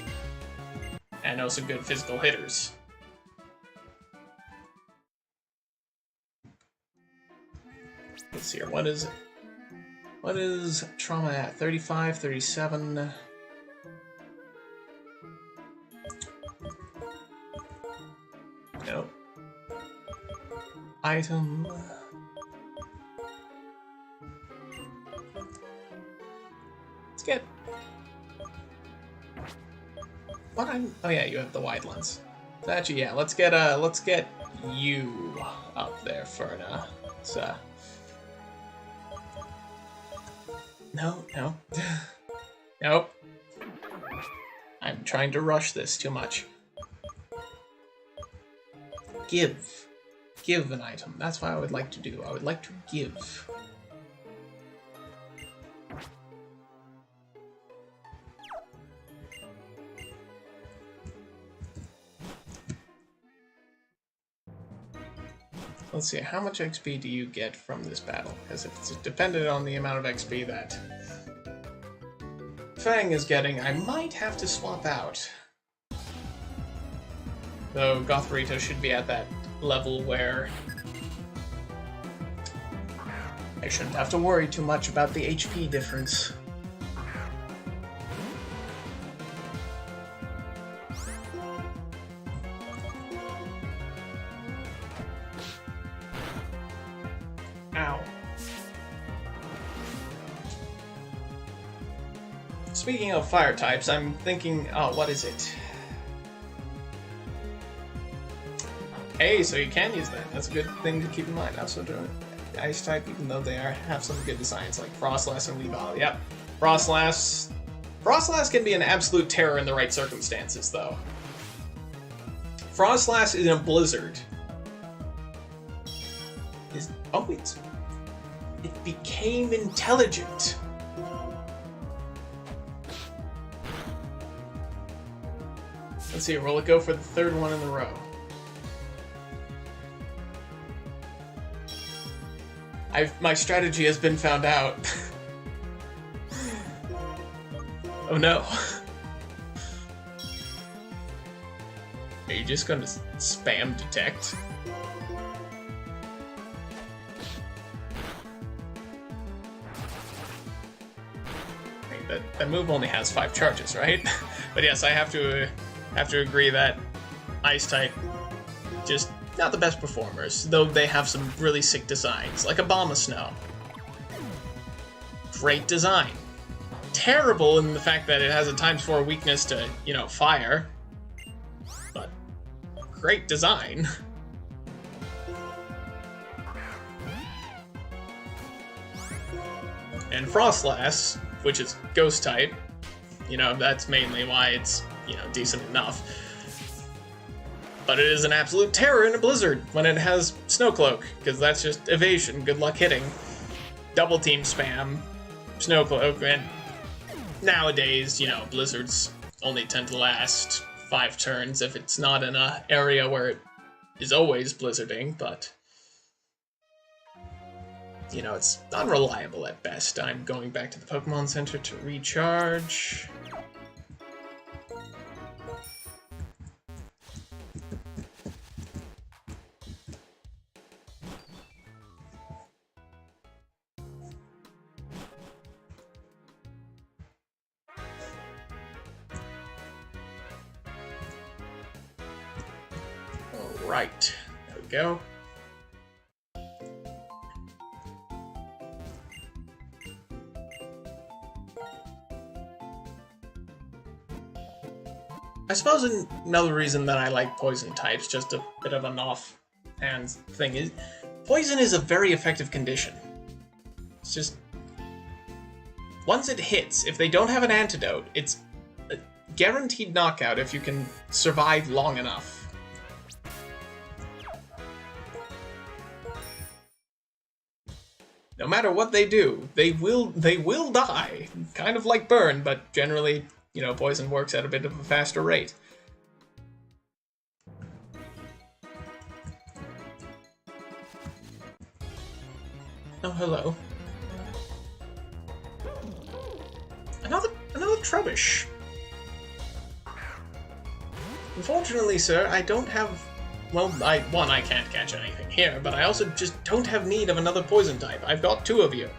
and also good physical hitters. Let's see here, what is trauma at? 35, 37... Nope. Item... Let's get... Oh yeah, you have the wide lens. So actually, yeah, let's get you up there for now. So... No. Nope. I'm trying to rush this too much. Give an item. That's what I would like to do. I would like to give. Let's see, how much XP do you get from this battle? Because if it's dependent on the amount of XP that Fang is getting, I might have to swap out. Though Gothorito should be at that level where I shouldn't have to worry too much about the HP difference. Ow. Speaking of fire types, I'm thinking, oh, what is it? Hey, so you can use that. That's a good thing to keep in mind. Also doing Ice type, even though they have some good designs like Frostlass and Weavile. Yep, Frostlass can be an absolute terror in the right circumstances, though. Frostlass is in a blizzard. It became intelligent. Let's see, will it go for the third one in a row? My strategy has been found out. Oh no. Are you just gonna spam detect? That move only has 5 charges, right? But yes, I have to agree that Ice type just not the best performers, though they have some really sick designs, like Abomasnow. Great design. Terrible in the fact that it has a ×4 weakness to, fire. But great design. And Frostlass, which is Ghost type, that's mainly why it's, decent enough. But it is an absolute terror in a blizzard when it has Snow Cloak, because that's just evasion, good luck hitting. Double team spam, Snow Cloak, and nowadays, blizzards only tend to last 5 turns if it's not in an area where it is always blizzarding, but you know, it's unreliable at best. I'm going back to the Pokemon Center to recharge. Alright, there we go. I suppose another reason that I like poison types, just a bit of an offhand thing, is poison is a very effective condition. It's just, once it hits, if they don't have an antidote, it's a guaranteed knockout if you can survive long enough. No matter what they do, they will die. Kind of like burn, but generally, you know, poison works at a bit of a faster rate. Oh, hello. Another Trubbish. Unfortunately, sir, I don't have... Well, I can't catch anything here, but I also just don't have need of another poison type. I've got 2 of you.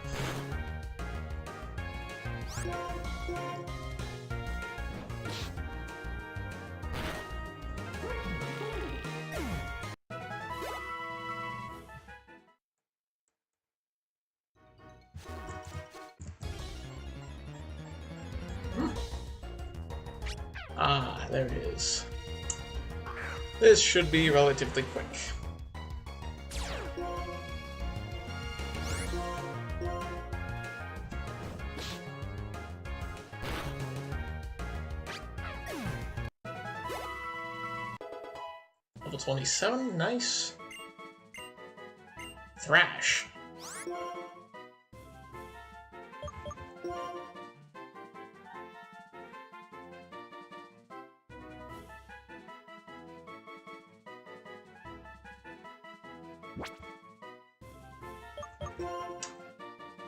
Ah, there it is. This should be relatively quick. Level 27, nice. Thrash.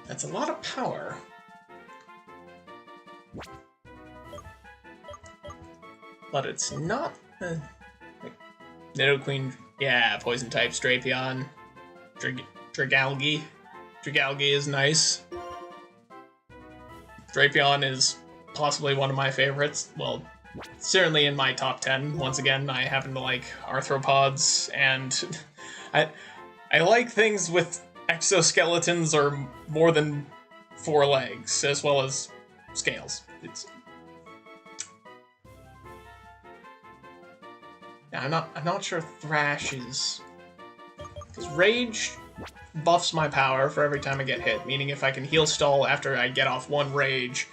That's a lot of power. But it's not... like, Nidoqueen, yeah, poison type, Drapion, Dragalge. Dragalge is nice. Drapion is possibly one of my favorites. Well, certainly in my top 10. Once again, I happen to like arthropods, and I like things with exoskeletons or more than 4 legs, as well as scales. Yeah, I'm not sure Thrash is... because Rage buffs my power for every time I get hit, meaning if I can heal stall after I get off 1 Rage,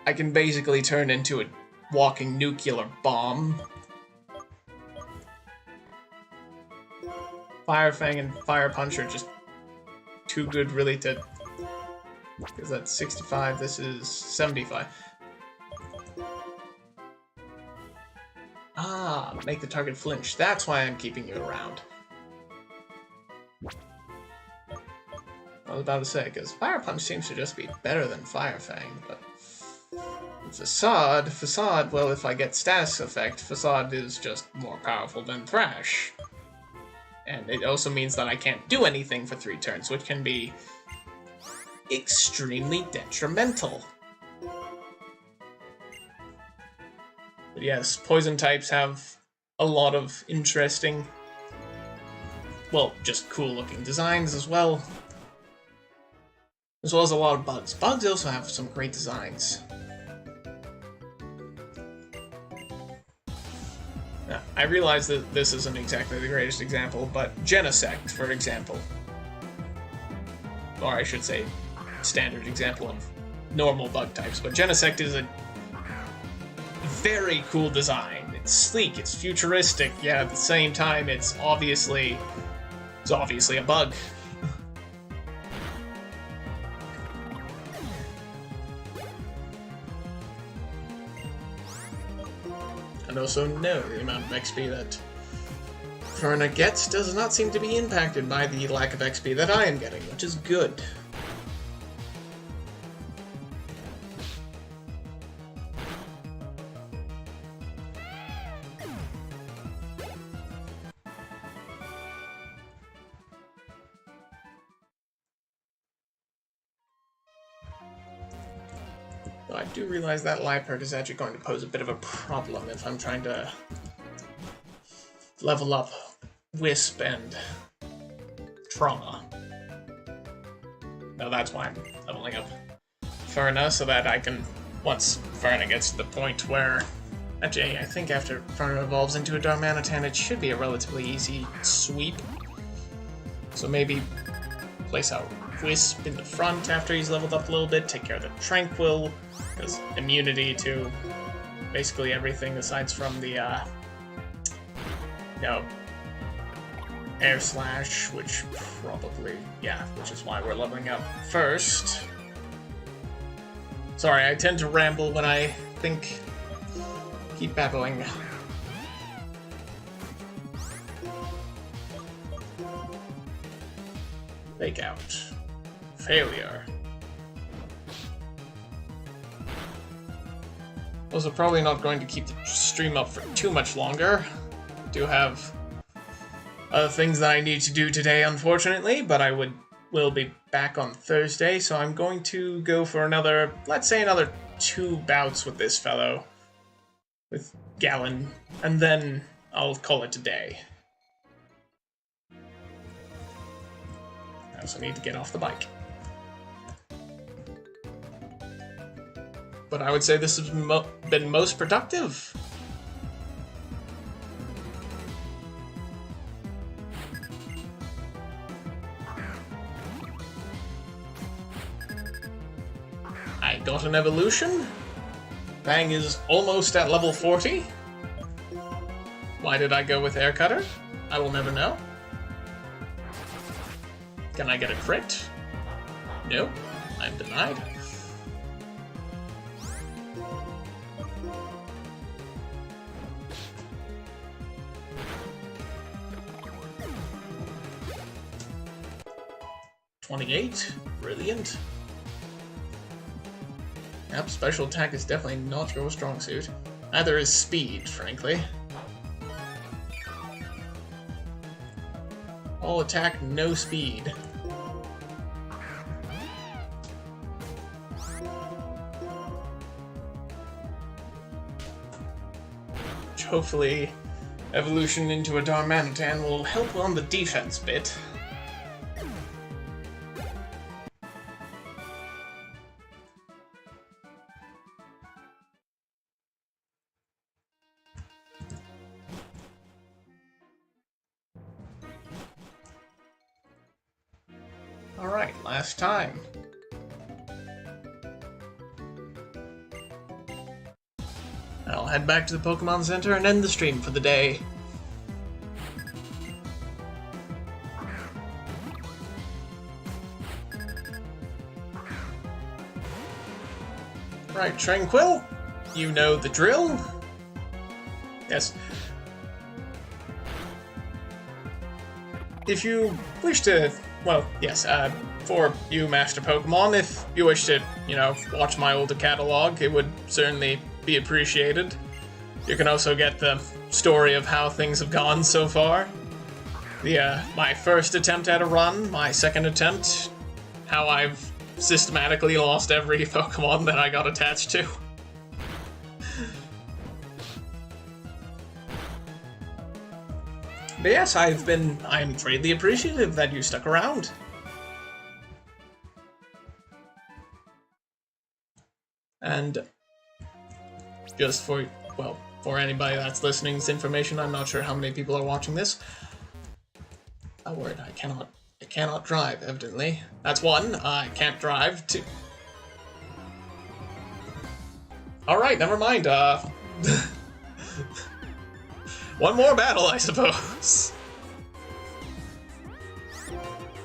I can basically turn into a walking nuclear bomb. Fire Fang and Fire Punch are just too good, really, to... because that's 65, this is 75. Ah, make the target flinch. That's why I'm keeping you around. I was about to say, because Fire Punch seems to just be better than Fire Fang, but... Facade, well, if I get status effect, Facade is just more powerful than Thrash. And it also means that I can't do anything for 3 turns, which can be extremely detrimental. But yes, poison types have a lot of interesting, well, just cool-looking designs as well. As well as a lot of bugs. Bugs also have some great designs. Now, I realize that this isn't exactly the greatest example, but Genesect, for example. Or I should say, standard example of normal bug types, but Genesect is a very cool design. It's sleek, it's futuristic, yet at the same time it's obviously a bug. And also know the amount of XP that Verna gets does not seem to be impacted by the lack of XP that I am getting, which is good. Though I do realize that Liepard is actually going to pose a bit of a problem if I'm trying to level up Wisp and Trauma. No, that's why I'm leveling up Verna, so that I can, once Verna gets to the point where, actually, I think after Verna evolves into a Darmanitan, it should be a relatively easy sweep. So maybe place out Wisp in the front after he's leveled up a little bit, take care of the Tranquil, because immunity to basically everything aside from the, Air Slash, which probably, which is why we're leveling up first. Sorry, I tend to ramble when I think. Keep babbling. Fake out. Failure. Also, probably not going to keep the stream up for too much longer. I do have other things that I need to do today, unfortunately, but I will be back on Thursday, so I'm going to go for another, let's say another 2 bouts with this fellow, with Gallon, and then I'll call it a day. I also need to get off the bike. But I would say this has been most productive. I got an evolution. Bang is almost at level 40. Why did I go with Air Cutter? I will never know. Can I get a crit? No, I'm denied. $28, brilliant. Yep, special attack is definitely not your strong suit. Neither is speed, frankly. All attack, no speed. Which hopefully evolution into a Darmanitan will help on the defense bit. Alright, last time. I'll head back to the Pokemon Center and end the stream for the day. Right, Tranquil, you know the drill. Yes. If you wish to, well, yes, for you Master Pokemon, if you wish to, watch my older catalog, it would certainly be appreciated. You can also get the story of how things have gone so far. My first attempt at a run, my second attempt, how I've systematically lost every Pokemon that I got attached to. But yes, I'm greatly appreciative that you stuck around. And just for anybody that's listening's information, I'm not sure how many people are watching this. Oh word, I cannot drive, evidently. That's one, I can't drive. Two. Alright, never mind, one more battle, I suppose.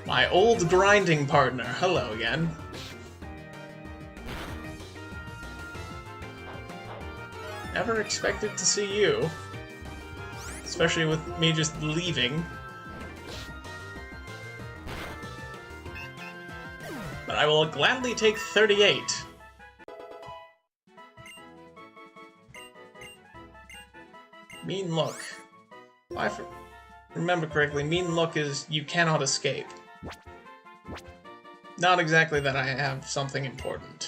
My old grinding partner. Hello again. Never expected to see you. especially with me just leaving. But I will gladly take 38. Mean look. If I remember correctly, mean look is you cannot escape. Not exactly that I have something important.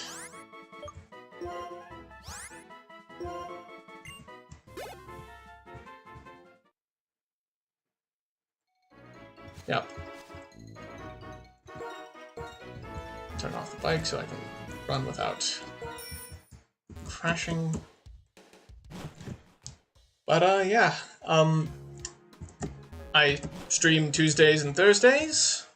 Yep. Turn off the bike so I can run without crashing. But yeah, I stream Tuesdays and Thursdays.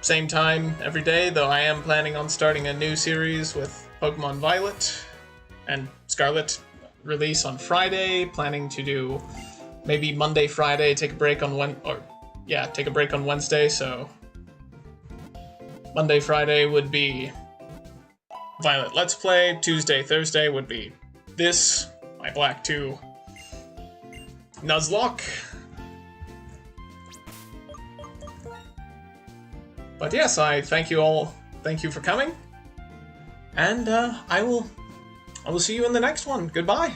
Same time every day, though I am planning on starting a new series with Pokemon Violet and Scarlet release on Friday. Planning to do maybe Monday, Friday, take a break on Wednesday, so Monday, Friday would be Violet Let's Play. Tuesday, Thursday would be this, my Black 2 Nuzlocke. But yes, I thank you all. Thank you for coming. And I will see you in the next one. Goodbye.